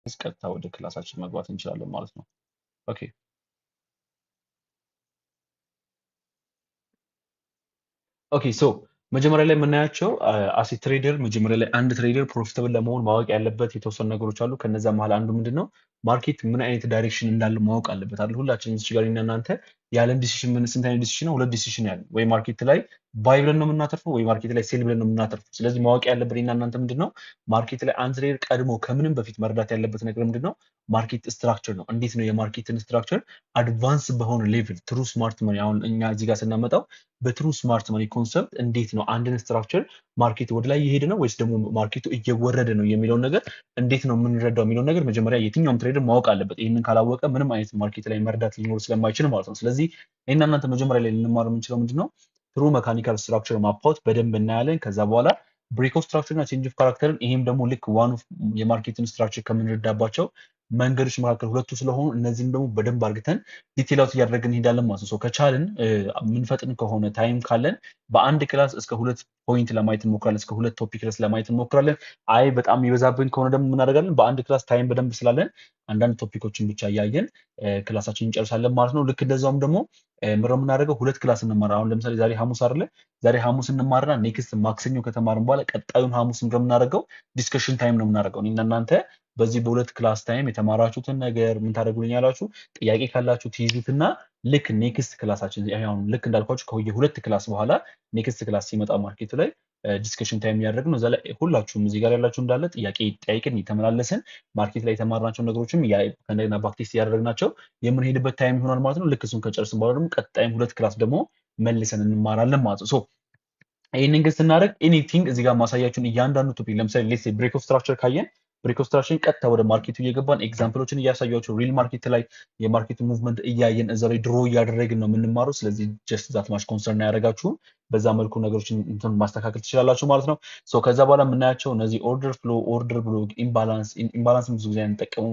ቀጥታ ወደ ክላሳችን መግባት እንችላለን ማለት ነው። ኦኬ ኦኬ ሶ መጀመሪያ ላይ የምናያቸው አሴ ትሬደር መጀመሪያ ላይ አንድ ትሬደር ፕሮፊታብል ለመሆን ማወቅ ያለበት የተወሰኑ ነገሮች አሉ። ከነዛ መሀል አንዱ ምንድነው ማርኬት ምን አይነት ዳይሬክሽን እንዳለ ማወቅ አለበት አይደል? ሁላችንም እዚህ ጋር እኔና እናንተ ያለን ዲሲሽን ምን ስንት አይነት ዲሲሽን ነው? ሁለት ዲሲሽን ያለን ወይ ማርኬት ላይ ባይ ብለን ነው የምናተርፈው ወይ ማርኬት ላይ ሴል ብለን ነው የምናተርፈው። ስለዚህ ማወቅ ያለብን እኔና እናንተ ምንድነው ማርኬት ላይ አንድ ትሬደር ቀድሞ ከምንም በፊት መረዳት ያለበት ነገር ምንድነው ማርኬት ስትራክቸር ነው። እንዴት ነው የማርኬትን ስትራክቸር አድቫንስ በሆነ ሌቭል ትሩ ስማርት መኒ አሁን እኛ እዚህ ጋር ስናመጣው በትሩ ስማርት መኒ ኮንሰፕት እንዴት ነው አንድን ስትራክቸር ማርኬት ወደ ላይ እየሄደ ነው ወይስ ደግሞ ማርኬቱ እየወረደ ነው የሚለውን ነገር እንዴት ነው የምንረዳው የሚለውን ነገር መጀመሪያ የትኛውም ትሬደር ማወቅ አለበት። ይህንን ካላወቀ ምንም አይነት ማርኬት ላይ መረዳት ሊኖር ስለማይችል ማለት ነው። ስለዚህ እኔና እናንተ መጀመሪያ ላይ ልንማር የምንችለው ምንድነው ትሩ መካኒካል ስትራክቸር ማፓወት በደንብ እናያለን። ከዛ በኋላ ብሬክ ኦፍ ስትራክቸር እና ቼንጅ ኦፍ ካራክተርን ይሄም ደግሞ ልክ ዋን ኦፍ የማርኬትን ስትራክቸር ከምንረዳባቸው መንገዶች መካከል ሁለቱ ስለሆኑ እነዚህም ደግሞ በደንብ አርግተን ዲቴል አውት እያደረግን እንሄዳለን ማለት ነው። ከቻልን የምንፈጥን ከሆነ ታይም ካለን በአንድ ክላስ እስከ 2 ፖይንት ለማየት እንሞክራለን፣ እስከ 2 ቶፒክ ድረስ ለማየት እንሞክራለን። አይ በጣም የሚበዛብን ከሆነ ደግሞ እናደርጋለን በአንድ ክላስ ታይም በደንብ ስላለን አንዳንድ ቶፒኮችን ብቻ እያየን ክላሳችን እንጨርሳለን ማለት ነው። ልክ እንደዛውም ደግሞ ምንድነው የምናደርገው ሁለት ክላስ እንማራ። አሁን ለምሳሌ ዛሬ ሐሙስ አይደለ? ዛሬ ሐሙስ እንማርና ኔክስት ማክሰኞ ከተማርን በኋላ ቀጣዩን ሐሙስ ምንድነው የምናደርገው ዲስከሽን ታይም ነው የምናደርገው። እኔና እናንተ በዚህ በሁለት ክላስ ታይም የተማራችሁትን ነገር ምን ታደርጉልኛላችሁ? ጥያቄ ካላችሁ ትይዙትና ልክ ኔክስት ክላሳችን አሁን ልክ እንዳልኳችሁ ከሁለት ክላስ በኋላ ኔክስት ክላስ ሲመጣ ማርኬቱ ላይ ዲስከሽን ታይም እያደረግን ነው። እዛ ላይ ሁላችሁም እዚህ ጋር ያላችሁ እንዳለ ጥያቄ ጠይቅን የተመላለስን ማርኬት ላይ የተማርናቸው ነገሮችም ከእንደገና ባክቴስት እያደረግናቸው የምንሄድበት ታይም ይሆናል ማለት ነው። ልክ እሱን ከጨርስን በኋላ ደግሞ ቀጣይም ሁለት ክላስ ደግሞ መልሰን እንማራለን ማለት ነው። ይህንን ግን ስናደርግ ኤኒቲንግ እዚህ ጋር ማሳያችሁን እያንዳንዱ ቶፒክ ለምሳሌ ሌትስ ብሬክ ኦፍ ስትራክቸር ካየን ብሬክ ኦፍ ስትራክቸርን ቀጥታ ወደ ማርኬቱ እየገባን ኤግዛምፕሎችን እያሳያችሁ ሪል ማርኬት ላይ የማርኬቱ ሙቭመንት እያየን እዛ ላይ ድሮ እያደረግን ነው የምንማረው። ስለዚህ ጀስት ዛት ማች ኮንሰርን አያደርጋችሁም። በዛ መልኩ ነገሮችን እንትን ማስተካከል ትችላላችሁ ማለት ነው። ከዛ በኋላ የምናያቸው እነዚህ ኦርደር ፍሎ፣ ኦርደር ብሎክ፣ ኢምባላንስ ብዙ ጊዜ አንጠቀመው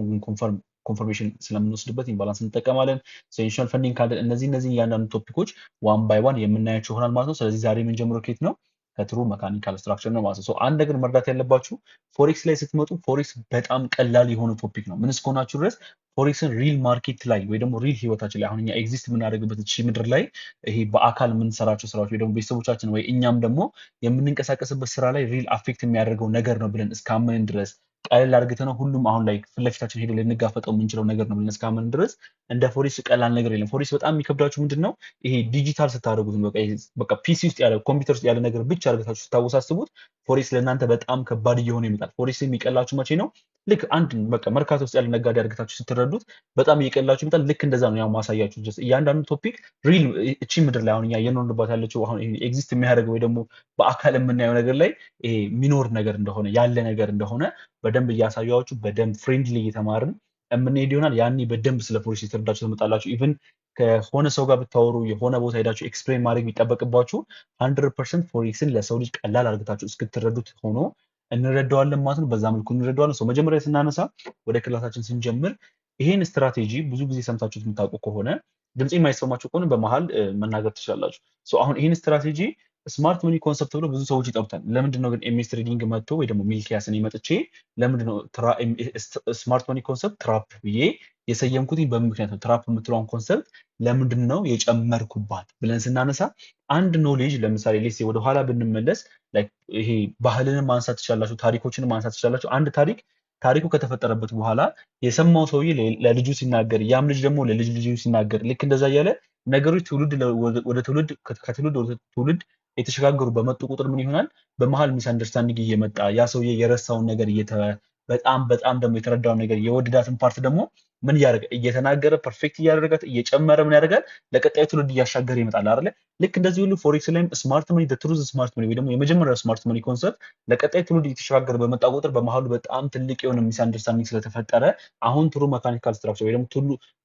ኮንፈርሜሽን ስለምንወስድበት ኢምባላንስ እንጠቀማለን። ሴንሽናል ፈንዲንግ ካለ እነዚህ እያንዳንዱ ቶፒኮች ዋን ባይ ዋን የምናያቸው ይሆናል ማለት ነው። ስለዚህ ዛሬ የምንጀምረው ኬት ነው ከትሩ መካኒካል ስትራክቸር ነው ማለት ነው። አንድ ነገር መርዳት ያለባችሁ ፎሬክስ ላይ ስትመጡ ፎሬክስ በጣም ቀላል የሆነ ቶፒክ ነው። ምን እስከሆናችሁ ድረስ ፎሬክስን ሪል ማርኬት ላይ ወይ ደግሞ ሪል ህይወታችን ላይ አሁን እኛ ኤግዚስት የምናደርግበት እቺ ምድር ላይ ይሄ በአካል የምንሰራቸው ስራዎች ወይ ደግሞ ቤተሰቦቻችን ወይ እኛም ደግሞ የምንንቀሳቀስበት ስራ ላይ ሪል አፌክት የሚያደርገው ነገር ነው ብለን እስካመንን ድረስ ቀለል አድርገን ነው ሁሉም አሁን ላይ ፊት ለፊታችን ሄዶ ልንጋፈጠው የምንችለው ነገር ነው ብለን እስካመንን ድረስ እንደ ፎሬክስ ቀላል ነገር የለም። ፎሬክስ በጣም የሚከብዳችሁ ምንድነው ይሄ ዲጂታል ስታደርጉት በቃ ፒሲ ውስጥ ያለ ኮምፒውተር ውስጥ ያለ ነገር ብቻ አድርጋችሁ ስታወሳስቡት ፎሬክስ ለእናንተ በጣም ከባድ እየሆነ ይመጣል። ፎሬክስ የሚቀላችሁ መቼ ነው? ልክ አንድ በቃ መርካቶ ውስጥ ያለ ነጋዴ አድርጋችሁ ስትረዱት በጣም እየቀላችሁ ይመጣል። ልክ እንደዛ ነው ያው ማሳያችሁ። እያንዳንዱ ቶፒክ ሪል እቺ ምድር ላይ አሁን እኛ እየኖርንባት ያለችው አሁን ኤግዚስት የሚያደርገው ወይ ደግሞ በአካል የምናየው ነገር ላይ ይሄ ሚኖር ነገር እንደሆነ ያለ ነገር እንደሆነ በደንብ እያሳያችሁ በደንብ ፍሬንድሊ እየተማርን የምንሄድ ይሆናል። ያኔ በደንብ ስለ ፎሬክስ የተረዳችሁ ትመጣላችሁ። ኢቭን ከሆነ ሰው ጋር ብታወሩ የሆነ ቦታ ሄዳችሁ ኤክስፕሌን ማድረግ ቢጠበቅባችሁ 100% ፎሬክስን ለሰው ልጅ ቀላል አድርጋችሁ እስክትረዱት ሆኖ እንረዳዋለን ማለት ነው። በዛ መልኩ እንረዳዋለን። መጀመሪያ ስናነሳ ወደ ክላሳችን ስንጀምር ይሄን ስትራቴጂ ብዙ ጊዜ ሰምታችሁት የምታውቁ ከሆነ ድምጽ የማይሰማችሁ ከሆነ በመሀል መናገር ትችላላችሁ። አሁን ይሄን ስትራቴጂ ስማርት መኒ ኮንሰፕት ብሎ ብዙ ሰዎች ይጠብታል። ለምንድነው ግን ኤምኤስ ትሬዲንግ መጥቶ ወይ ደግሞ ሚልኪያስን መጥቼ ለምንድነው ስማርት መኒ ኮንሰፕት ትራፕ ብዬ የሰየምኩትኝ? በምክንያት ነው። ትራፕ የምትለውን ኮንሰፕት ለምንድነው የጨመርኩባት ብለን ስናነሳ አንድ ኖሌጅ ለምሳሌ ሌሴ ወደኋላ ብንመለስ ይሄ ባህልንን ማንሳት ትችላላችሁ፣ ታሪኮችን ማንሳት ትችላላችሁ። አንድ ታሪኩ ከተፈጠረበት በኋላ የሰማው ሰውዬ ለልጁ ሲናገር ያም ልጅ ደግሞ ለልጅ ልጁ ሲናገር ልክ እንደዛ እያለ ነገሮች ትውልድ ወደ ትውልድ ከትውልድ ወደ ትውልድ የተሸጋገሩ በመጡ ቁጥር ምን ይሆናል? በመሀል ሚስ አንደርስታንዲንግ እየመጣ ያ ሰውዬ የረሳውን ነገር እየተወ በጣም ደግሞ የተረዳውን ነገር የወደዳትን ፓርት ደግሞ ምን እያደረገ እየተናገረ ፐርፌክት እያደረጋት እየጨመረ ምን ያደርጋል? ለቀጣዩ ትውልድ እያሻገረ ይመጣል አይደለ? ልክ እንደዚህ ሁሉ ፎሬክስ ላይም ስማርት መኒ ትሩዝ ስማርት መኒ ወይ ደግሞ የመጀመሪያው ስማርት መኒ ኮንሰፕት ለቀጣይ ትውልድ እየተሸጋገረ በመጣ ቁጥር በመሀሉ በጣም ትልቅ የሆነ ሚስ አንደርስታንዲንግ ስለተፈጠረ አሁን ትሩ መካኒካል ስትራክቸር ወይ ደግሞ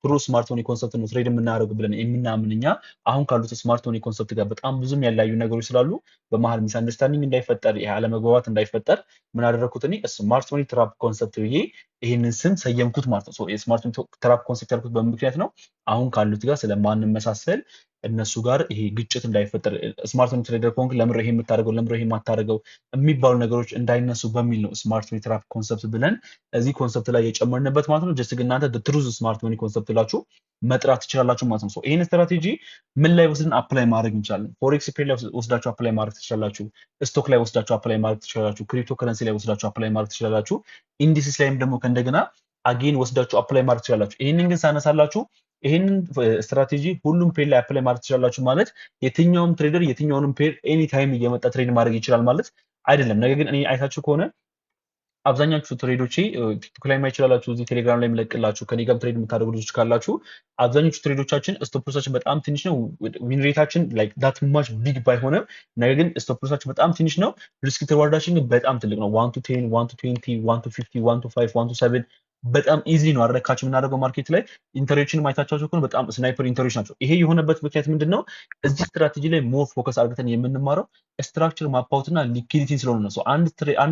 ትሩ ስማርት መኒ ኮንሰፕት ነው ትሬድ የምናደርግ ብለን የምናምን እኛ አሁን ካሉት ስማርት መኒ ኮንሰፕት ጋር በጣም ብዙም ያላዩ ነገሮች ስላሉ በመሀል ሚስ አንደርስታንዲንግ እንዳይፈጠር ይሄ አለመግባባት እንዳይፈጠር ምን አደረኩት? እኔ ስማርት መኒ ትራፕ ኮንሰፕት ብዬ ይህንን ስም ሰየምኩት ማለት ነው። የስማርት ስማርት ትራፕ ኮንሰፕት ያልኩት በምክንያት ነው። አሁን ካሉት ጋር ስለማንመሳሰል እነሱ ጋር ይሄ ግጭት እንዳይፈጠር ስማርት መኒ ትሬደር ከሆንክ ለምንድነው ይሄ የምታደርገው ለምንድነው ይሄ የማታደርገው የሚባሉ ነገሮች እንዳይነሱ በሚል ነው ስማርት መኒ ትራፕ ኮንሰፕት ብለን እዚህ ኮንሰፕት ላይ የጨመርንበት ማለት ነው። ጀስት ግን እናንተ ትሩዝ ስማርት መኒ ኮንሰፕት ብላችሁ መጥራት ትችላላችሁ ማለት ነው። ይህን ስትራቴጂ ምን ላይ ወስደን አፕላይ ማድረግ እንችላለን? ፎሬክስ ፔር ላይ ወስዳችሁ አፕላይ ማድረግ ትችላላችሁ። ስቶክ ላይ ወስዳችሁ አፕላይ ማድረግ ትችላላችሁ። ክሪፕቶ ከረንሲ ላይ ወስዳችሁ አፕላይ ማድረግ ትችላላችሁ። ኢንዲሲስ ላይም ደግሞ ከእንደገና አጌን ወስዳችሁ አፕላይ ማድረግ ትችላላችሁ። ይህንን ግን ሳነሳላችሁ ይህንን ስትራቴጂ ሁሉም ፔር ላይ አፕላይ ማድረግ ትችላላችሁ ማለት የትኛውም ትሬደር የትኛውንም ፔር ኤኒ ታይም እየመጣ ትሬድ ማድረግ ይችላል ማለት አይደለም። ነገር ግን እኔ አይታችሁ ከሆነ አብዛኛዎቹ ትሬዶቼ ቲክቶክ ላይ ማየት ይችላላችሁ፣ እዚህ ቴሌግራም ላይ የምለቅላችሁ ከኔ ጋር ትሬድ የምታደርጉ ልጆች ካላችሁ አብዛኞቹ ትሬዶቻችን ስቶፕ ሎሳችን በጣም ትንሽ ነው። ዊን ሬታችን ላይክ ዳት ማች ቢግ ባይሆንም ነገር ግን ስቶፕ ሎሳችን በጣም ትንሽ ነው። ሪስክ ሪዋርዳችን ግን በጣም ትልቅ ነው። 1 to 10 1 to 20 1 to 50 1 to 5 1 to 7 በጣም ኢዚ ነው አረካች የምናደርገው ማርኬት ላይ ኢንተሬችን ማይታቻቸው ከሆነ በጣም ስናይፐር ኢንተሬች ናቸው። ይሄ የሆነበት ምክንያት ምንድነው? እዚህ ስትራቴጂ ላይ ሞር ፎከስ አድርገን የምንማረው ስትራክቸር ማፓውትና ሊኩዊዲቲን ስለሆነ ነው። አንድ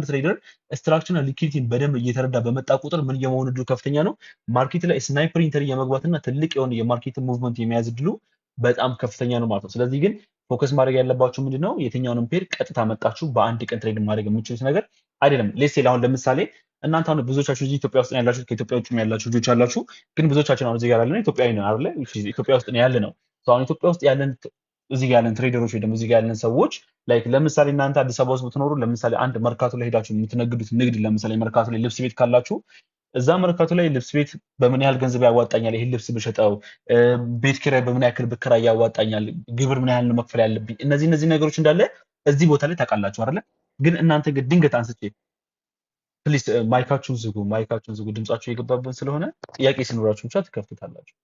ትሬደር ስትራክቸርና ሊኩዊዲቲን በደንብ እየተረዳ በመጣ ቁጥር ምን የመሆን እድሉ ከፍተኛ ነው። ማርኬት ላይ ስናይፐር ኢንተሪ የመግባትና ትልቅ የሆነ የማርኬት ሙቭመንት የመያዝ እድሉ በጣም ከፍተኛ ነው ማለት ነው። ስለዚህ ግን ፎከስ ማድረግ ያለባችሁ ምንድነው? የትኛውንም ፔር ቀጥታ መጣችሁ በአንድ ቀን ትሬድ ማድረግ የምችሉት ነገር አይደለም። ሌስ አሁን ለምሳሌ እናንተ አሁን ብዙዎቻችሁ እዚህ ኢትዮጵያ ውስጥ ያላችሁ ከኢትዮጵያ ውጭ ያላችሁ ልጆች አላችሁ። ግን ብዙዎቻችን አሁን እዚህ ጋር ያለነው ኢትዮጵያዊ ነው አይደል? ኢትዮጵያ ውስጥ ነው ያለ ነው። አሁን ኢትዮጵያ ውስጥ ያለን እዚህ ጋር ያለን ትሬደሮች ወይ ደግሞ እዚህ ጋር ያለን ሰዎች ላይክ ለምሳሌ እናንተ አዲስ አበባ ውስጥ ብትኖሩ ለምሳሌ አንድ መርካቶ ላይ ሄዳችሁ የምትነግዱት ንግድ ለምሳሌ መርካቶ ላይ ልብስ ቤት ካላችሁ እዛ መርካቶ ላይ ልብስ ቤት በምን ያህል ገንዘብ ያዋጣኛል፣ ይሄን ልብስ ብሸጠው፣ ቤት ኪራይ በምን ያክል ብከራይ ያዋጣኛል፣ ግብር ምን ያህል ነው መክፈል ያለብኝ፣ እነዚህ ነገሮች እንዳለ እዚህ ቦታ ላይ ታውቃላችሁ አይደለ? ግን እናንተ ግን ድንገት አንስቼ ፕሊስ ማይካችሁን ዝጉ፣ ድምጻችሁ የገባብን ስለሆነ ጥያቄ ሲኖራችሁ ብቻ ትከፍቱታላችሁ።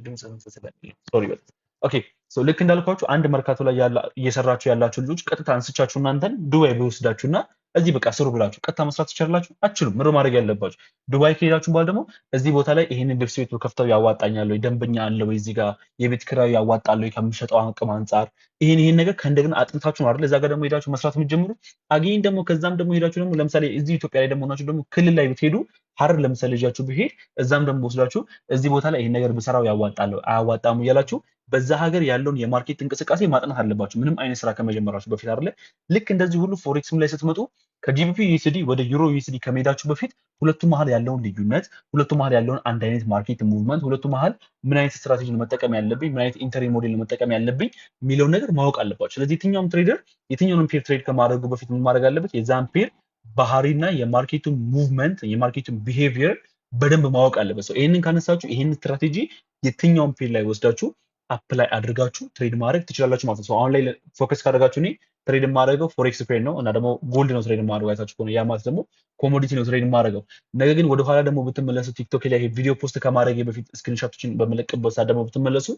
ድምጽ ስለሚል ሶሪ በጣም ኦኬ። ሶ ልክ እንዳልኳችሁ አንድ መርካቶ ላይ እየሰራችሁ ያላችሁ ልጆች ቀጥታ አንስቻችሁ እናንተን ዱባይ ቢወስዳችሁና እዚህ በቃ ስሩ ብላችሁ ቀጥታ መስራት ትችላላችሁ? አትችሉም። ምር ማድረግ ያለባችሁ ዱባይ ከሄዳችሁ በኋላ ደግሞ እዚህ ቦታ ላይ ይሄንን ልብስ ቤት ከፍተው ያዋጣኛል ወይ፣ ደንበኛ አለ ወይ፣ እዚህ ጋር የቤት ኪራዩ ያዋጣል ወይ ከምሸጠው አቅም አንጻር ይሄን ነገር ከእንደገና አጥንታችሁ ነው አይደል እዛ ጋር ደግሞ ሄዳችሁ መስራት የምትጀምሩት። አገኝ ደግሞ ከዛም ደግሞ ሄዳችሁ ደግሞ ለምሳሌ እዚህ ኢትዮጵያ ላይ ደግሞ ሆናችሁ ደግሞ ክልል ላይ ብትሄዱ ሀረር ለምሳሌ ልጃችሁ ብሄድ እዛም ደግሞ ወስዳችሁ እዚህ ቦታ ላይ ይሄን ነገር ብሰራው ያዋጣል አያዋጣም እያላችሁ በዛ ሀገር ያለውን የማርኬት እንቅስቃሴ ማጥናት አለባችሁ ምንም አይነት ስራ ከመጀመራችሁ በፊት አይደለ። ልክ እንደዚህ ሁሉ ፎሬክስም ላይ ስትመጡ ከጂቢፒ ዩኤስዲ ወደ ዩሮ ዩኤስዲ ከመሄዳችሁ በፊት ሁለቱ መሀል ያለውን ልዩነት፣ ሁለቱ መሀል ያለውን አንድ አይነት ማርኬት ሙቭመንት፣ ሁለቱ መሀል ምን አይነት ስትራቴጂ ነው መጠቀም ያለብኝ፣ ምን አይነት ኢንተሪ ሞዴል ነው መጠቀም ያለብኝ የሚለውን ነገር ማወቅ አለባችሁ። ስለዚህ የትኛውም ትሬደር የትኛውንም ፔር ትሬድ ከማድረጉ በፊት ምን ማድረግ አለበት? የዛን ፔር ባህሪና የማርኬቱን ሙቭመንት የማርኬቱን ቢሄቪየር በደንብ ማወቅ አለበት። ሰው ይሄንን ካነሳችሁ ይሄንን ስትራቴጂ የትኛውም ፔር ላይ ወስዳችሁ አፕላይ አድርጋችሁ ትሬድ ማድረግ ትችላላችሁ ማለት ነው። አሁን ላይ ፎከስ ካደረጋችሁ እኔ ትሬድ የማደርገው ፎሬክስ ፔር ነው እና ደግሞ ጎልድ ነው ትሬድ የማደርገው አይታችሁ ከሆነ ያ ማለት ደግሞ ኮሞዲቲ ነው ትሬድ የማደርገው። ነገር ግን ወደኋላ ደግሞ ብትመለሱ ቲክቶክ ላይ ቪዲዮ ፖስት ከማድረግ በፊት ስክሪንሾቶችን በመለቅበት ሰዓት ደግሞ ብትመለሱ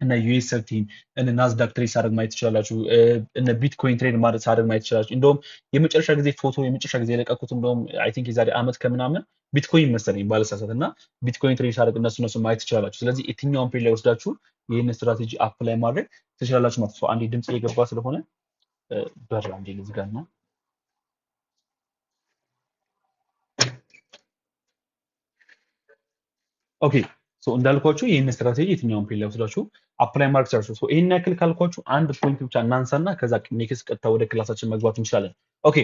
እና ዩኤስ 13 እና ናስዳክ ትሬድ ሳደርግ ማየት ትችላላችሁ። እና ቢትኮይን ትሬድ ሳደርግ ማየት ትችላላችሁ። እንደውም የመጨረሻ ጊዜ ጊዜ የለቀኩት እንደውም አይ ቲንክ የዛሬ አመት ከምናምን ቢትኮይን መሰለኝ ባለሳሳት እና ቢትኮይን ትሬድ ሳደርግ እነሱ ማየት ትችላላችሁ። ስለዚህ የትኛውን ፔር ላይ ወስዳችሁ ይህን ስትራቴጂ አፕላይ ማድረግ ትችላላችሁ ማለት ነው። አንዴ ድምጽ እየገባ ስለሆነ በር አንዴ ልዝጋና ኦኬ። ሶ እንዳልኳችሁ ይህን ስትራቴጂ የትኛውን ፔር ላይ ወስዳችሁ አፕላይ ማድረግ ትችላላችሁ። ይሄን ያክል ካልኳችሁ አንድ ፖይንት ብቻ እናንሳና ከዛ ኔክስት ቀጥታ ወደ ክላሳችን መግባት እንችላለን። ኦኬ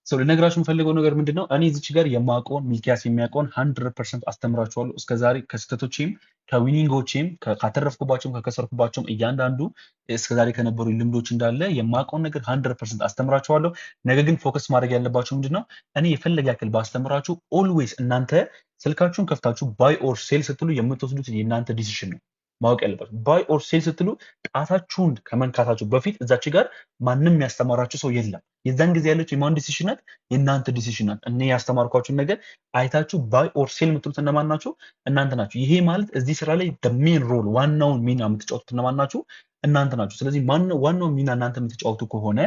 ሶ ልነግራችሁ የምፈልገው ነገር ምንድነው? እኔ እዚች ጋር የማውቀውን ሚልኪያስ የሚያውቀውን 100% አስተምራችኋለሁ። እስከዛሬ ከስህተቶቼም ከዊኒንጎቼም ካተረፍኩባቸውም ከከሰርኩባቸውም እያንዳንዱ እስከዛሬ ከነበሩ ልምዶች እንዳለ የማውቀውን ነገር 100% አስተምራችኋለሁ። ነገር ግን ፎከስ ማድረግ ያለባችሁ ምንድነው? እኔ የፈለገ ያክል ባስተምራችሁ ኦልዌይስ እናንተ ስልካችሁን ከፍታችሁ ባይ ኦር ሴል ስትሉ የምትወስዱት የእናንተ ዲሲሽን ነው ማወቅ ያለባችሁ። ባይ ኦር ሴል ስትሉ ጣታችሁን ከመንካታችሁ በፊት እዛች ጋር ማንም ያስተማራችሁ ሰው የለም። የዛን ጊዜ ያለችው የማን ዲሲሽን ናት? የእናንተ ዲሲሽን ናት። እኔ ያስተማርኳችሁን ነገር አይታችሁ ባይ ኦር ሴል የምትሉት እነማን ናችሁ? እናንተ ናችሁ። ይሄ ማለት እዚህ ስራ ላይ ሜን ሮል ዋናውን ሚና የምትጫወቱት እነማን ናችሁ? እናንተ ናችሁ። ስለዚህ ዋናውን ሚና እናንተ የምትጫወቱ ከሆነ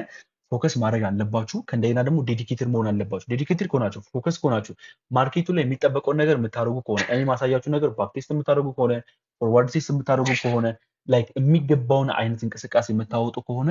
ፎከስ ማድረግ አለባችሁ። ከእንደገና ደግሞ ዴዲኬትድ መሆን አለባችሁ። ዴዲኬትድ ከሆናችሁ ፎከስ ከሆናችሁ ማርኬቱ ላይ የሚጠበቀውን ነገር የምታደርጉ ከሆነ እኔ ማሳያችሁ ነገር ባክቴስት የምታደርጉ ከሆነ ፎርዋርድ ቴስት የምታደርጉ ከሆነ ላይክ የሚገባውን አይነት እንቅስቃሴ የምታወጡ ከሆነ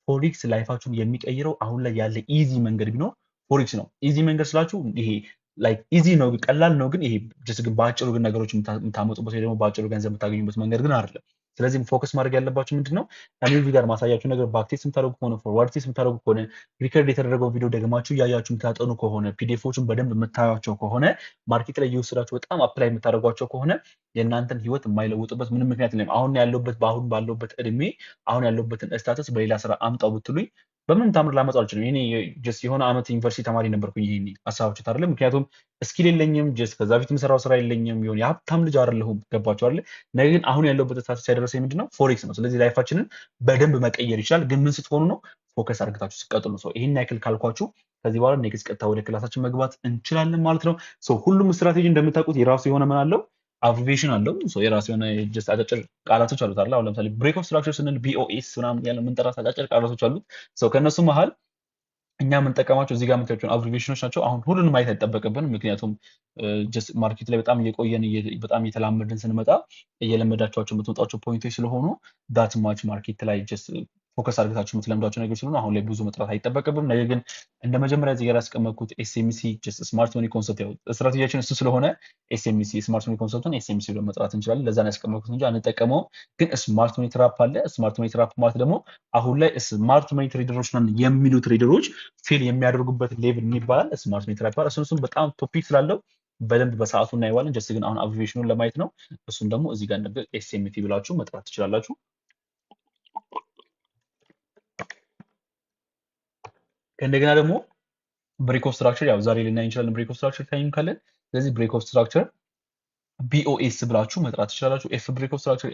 ፎሬክስ ላይፋችሁን የሚቀይረው አሁን ላይ ያለ ኢዚ መንገድ ቢኖር ፎሬክስ ነው። ኢዚ መንገድ ስላችሁ ይሄ ላይክ ኢዚ ነው ቀላል ነው ግን ይሄ ጀስት ግን በአጭሩ ግን ነገሮች የምታመጡበት ወይ ደግሞ በአጭሩ ገንዘብ የምታገኙበት መንገድ ግን አይደለም። ስለዚህ ፎከስ ማድረግ ያለባችሁ ምንድነው እኔ እዚህ ጋር ማሳያችሁ ነገር ባክቴስ የምታደርጉ ከሆነ ፎርዋርድ ቴስት የምታደርጉ ከሆነ ሪከርድ የተደረገው ቪዲዮ ደግማችሁ እያያችሁ የምታጠኑ ከሆነ ፒዲኤፎችን በደንብ የምታዩቸው ከሆነ ማርኬት ላይ እየወሰዳችሁ በጣም አፕላይ የምታደርጓቸው ከሆነ የእናንተን ህይወት የማይለውጥበት ምንም ምክንያት የለም። አሁን ያለሁበት በአሁን ባለሁበት እድሜ አሁን ያለሁበትን ስታተስ በሌላ ስራ አምጣው ብትሉኝ በምን ታምር ላመጣው አልችልም። እኔ ጀስት የሆነ አመት ዩኒቨርሲቲ ተማሪ ነበርኩኝ። ይሄኔ ሀሳባችሁ አይደለም ምክንያቱም ስኪል የለኝም ጀስት ከዛ በፊት የምሰራው ስራ የለኝም የሆነ የሀብታም ልጅ አይደለሁም። ገባችሁ አይደለ? ነገር ግን አሁን ያለሁበት ስታተስ ያደረሰኝ ምንድነው ፎሬክስ ነው። ስለዚህ ላይፋችንን በደንብ መቀየር ይችላል። ግን ምን ስትሆኑ ነው ፎከስ አድርጋችሁ ስትቀጥሉ ነው። ይሄን ያክል ካልኳችሁ ከዚህ በኋላ ኔክስት ቀጥታ ወደ ክላሳችን መግባት እንችላለን ማለት ነው። ሁሉም ስትራቴጂ እንደምታውቁት የራሱ የሆነ ምን አለው አብሪቬሽን አለው። የራሱ የሆነ ጀስት አጫጭር ቃላቶች አሉት አይደል? አሁን ለምሳሌ ብሬክ ኦፍ ስትራክቸር ስንል ቢኦኤስ ምናምን ያለ የምንጠራት አጫጭር ቃላቶች አሉት። ከነሱ መሀል እኛ የምንጠቀማቸው እዚህ ጋር የምታዩቸው አብሪቬሽኖች ናቸው። አሁን ሁሉንም ማየት አይጠበቅብንም ምክንያቱም ጀስት ማርኬት ላይ በጣም እየቆየን በጣም እየተላመድን ስንመጣ እየለመዳቸዋቸው የምትመጣቸው ፖይንቶች ስለሆኑ ዳት ማች ማርኬት ላይ ጀስት ፎከስ አድርጋችሁ የምትለምዷቸው ነገሮች ስለሆኑ አሁን ላይ ብዙ መጥራት አይጠበቅብም። ነገር ግን እንደ መጀመሪያ እዚህ ጋር ያስቀመጥኩት ኤስኤምሲ ጀስት ስማርት መኒ ኮንሰፕት ያው ስትራቴጂያችን እሱ ስለሆነ ኤስኤምሲ ስማርት መኒ ኮንሰፕቱን ኤስኤምሲ ብለን መጥራት እንችላለን። ለዛ ነው ያስቀመጥኩት እንጂ አንጠቀመውም። ግን ስማርት መኒ ትራፕ አለ። ስማርት መኒ ትራፕ ማለት ደግሞ አሁን ላይ ስማርት መኒ ትሬደሮች ነን የሚሉ ትሬደሮች ፌል የሚያደርጉበት ሌቭል የሚባላል ስማርት መኒ ትራፕ ይባላል። እሱን በጣም ቶፒክ ስላለው በደንብ በሰዓቱ እናየዋለን። ጀስት ግን አሁን አብሪቬሽኑን ለማየት ነው። እሱን ደግሞ እዚህ ጋር እንደ ኤስኤምቲ ብላችሁ መጥራት ትችላላችሁ። ከእንደገና ደግሞ ብሬክ ኦፍ ስትራክቸር ያው ዛሬ ልናይ እንችላለን። ብሬክ ኦፍ ስትራክቸር ታይም ካለን ስለዚህ ብሬክ ኦፍ ስትራክቸር ቢኦኤስ ብላችሁ መጥራት ትችላላችሁ። ኤፍ ብሬክ ኦፍ ስትራክቸር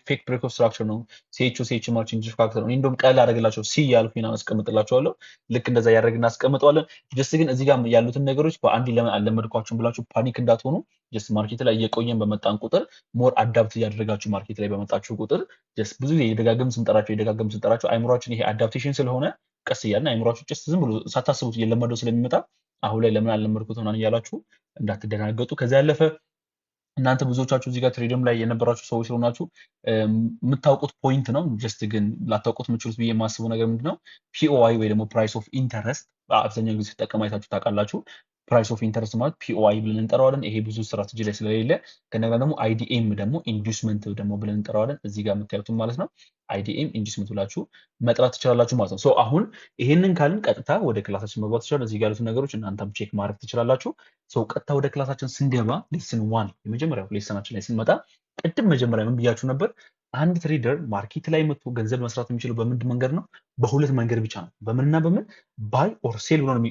ፌክ ብሬክ ኦፍ ስትራክቸር ነው። ሲኤች ማርጂን ፋክተር ነው። እንደውም ቀላል አደረግላቸው ሲ ያልኩኝ አስቀምጥላችኋለሁ። ልክ እንደዛ ያደረግን እናስቀምጠዋለን። ጀስት ግን እዚህ ጋር ያሉትን ነገሮች በአንድ ለምን አለመድኳችሁም ብላችሁ ፓኒክ እንዳትሆኑ። ጀስት ማርኬት ላይ እየቆየን በመጣን ቁጥር ሞር አዳፕት እያደረጋችሁ ማርኬት ላይ በመጣችሁ ቁጥር ጀስት ብዙ ጊዜ የደጋገም ስንጠራቸው አይምሯችን ይሄ አዳፕቴሽን ስለሆነ ቀስ እያልን አይምሯችሁ ጀስት ዝም ብሎ ሳታስቡት እየለመደው ስለሚመጣ አሁን ላይ ለምን አልለመድኩት ምናምን እያላችሁ እንዳትደናገጡ። ከዛ ያለፈ እናንተ ብዙዎቻችሁ እዚህ ጋር ትሬድም ላይ የነበራችሁ ሰዎች ስለሆናችሁ የምታውቁት ፖይንት ነው። ጀስት ግን ላታውቁት የምችሉት ብዬ የማስበው ነገር ምንድነው ፒኦአይ ወይ ደግሞ ፕራይስ ኦፍ ኢንተረስት አብዛኛው ጊዜ ሲጠቀም አይታችሁ ታውቃላችሁ። ፕራይስ ኦፍ ኢንተረስት ማለት ፒኦአይ ብለን እንጠራዋለን። ይሄ ብዙ ስትራቴጂ ላይ ስለሌለ ከነገር ደግሞ አይዲኤም ደግሞ ኢንዱስመንት ደግሞ ብለን እንጠራዋለን። እዚህ ጋር የምታዩትን ማለት ነው። አይዲኤም ኢንዱስመንት ብላችሁ መጥራት ትችላላችሁ ማለት ነው። አሁን ይሄንን ካልን ቀጥታ ወደ ክላሳችን መግባት ትችላላችሁ። እዚህ ጋር ያሉትን ነገሮች እናንተም ቼክ ማድረግ ትችላላችሁ። ቀጥታ ወደ ክላሳችን ስንገባ ሌሰን 1 የመጀመሪያው ሌሰናችን ላይ ስንመጣ ቅድም መጀመሪያ ምን ብያችሁ ነበር? አንድ ትሬደር ማርኬት ላይ መጥቶ ገንዘብ መስራት የሚችለው በምንድን መንገድ ነው? በሁለት መንገድ ብቻ ነው። በምንና በምን? ባይ ኦር ሴል ብሎ ነው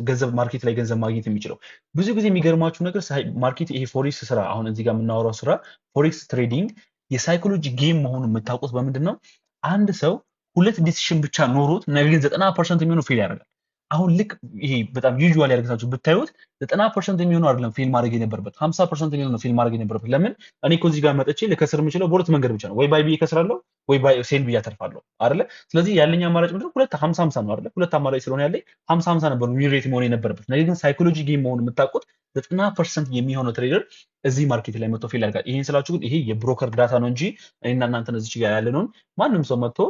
ገንዘብ ማርኬት ላይ ገንዘብ ማግኘት የሚችለው። ብዙ ጊዜ የሚገርማችሁ ነገር ማርኬት ይሄ ፎሬክስ ስራ አሁን እዚህ ጋር የምናወራው ስራ ፎሬክስ ትሬዲንግ የሳይኮሎጂ ጌም መሆኑን የምታውቁት በምንድን ነው? አንድ ሰው ሁለት ዲሲሽን ብቻ ኖሮት ነገር ግን 90% የሚሆነው ፌል ያደርጋል። አሁን ልክ ይሄ በጣም ዩዥዋል ያደርጋችሁ ብታዩት 90% የሚሆነው አይደለም ፌል ማድረግ የነበረበት 50% የሚሆነው ፌል ማድረግ የነበረበት። ለምን እኔ እኮ እዚህ ጋር መጥቼ ልከስር የምችለው በሁለት መንገድ ብቻ ነው። ወይ ባይ ብዬ ከስራለሁ ወይ ባይ ሴል ብዬ አተርፋለሁ አይደለ? ስለዚህ ያለኝ አማራጭ ምንድነው? ሁለት 50-50 ነው አይደለ? ሁለት አማራጭ ስለሆነ ያለኝ 50-50 ነበር ዊን ሬት መሆን የነበረበት። ነገር ግን ሳይኮሎጂ ጌም መሆኑን የምታውቁት 90% የሚሆነው ትሬደር እዚህ ማርኬት ላይ መጥቶ ፌል ያደርጋል። ይሄን ስላችሁ ግን ይሄ የብሮከር ዳታ ነው እንጂ እኔና እናንተን እዚህ ጋር ያለነውን ማንም ሰው መጥቶ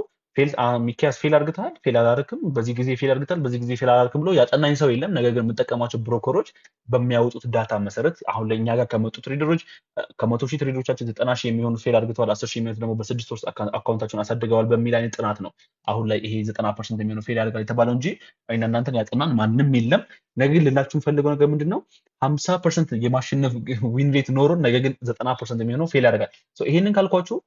ሚኪያስ ፌል አድርገታል፣ ፌል አላደረክም፣ በዚህ ጊዜ ፌል አድርገታል፣ በዚህ ጊዜ ፌል አላደረክም ብሎ ያጠናኝ ሰው የለም። ነገር ግን የምጠቀማቸው ብሮከሮች በሚያወጡት ዳታ መሰረት አሁን ላይ እኛ ጋር ከመጡ ትሬደሮች ከ100,000 ትሬደሮቻችን 90,000 የሚሆኑ ፌል አድርገዋል፣ 10,000 የሚሆኑ ደግሞ በ6 ወር አካውንታቸውን አሳድገዋል በሚል አይነት ጥናት ነው አሁን ላይ ይሄ 90% የሚሆኑ ፌል ያደርጋል የተባለው እንጂ እኔና እናንተን ያጠናን ማንም የለም። ነገር ግን ልላችሁ የምፈልገው ነገር ምንድነው 50% የማሸነፍ ዊን ሬት ኖሮን ነገር ግን 90% የሚሆነው ፌል ያደርጋል። ይሄንን ካልኳችሁ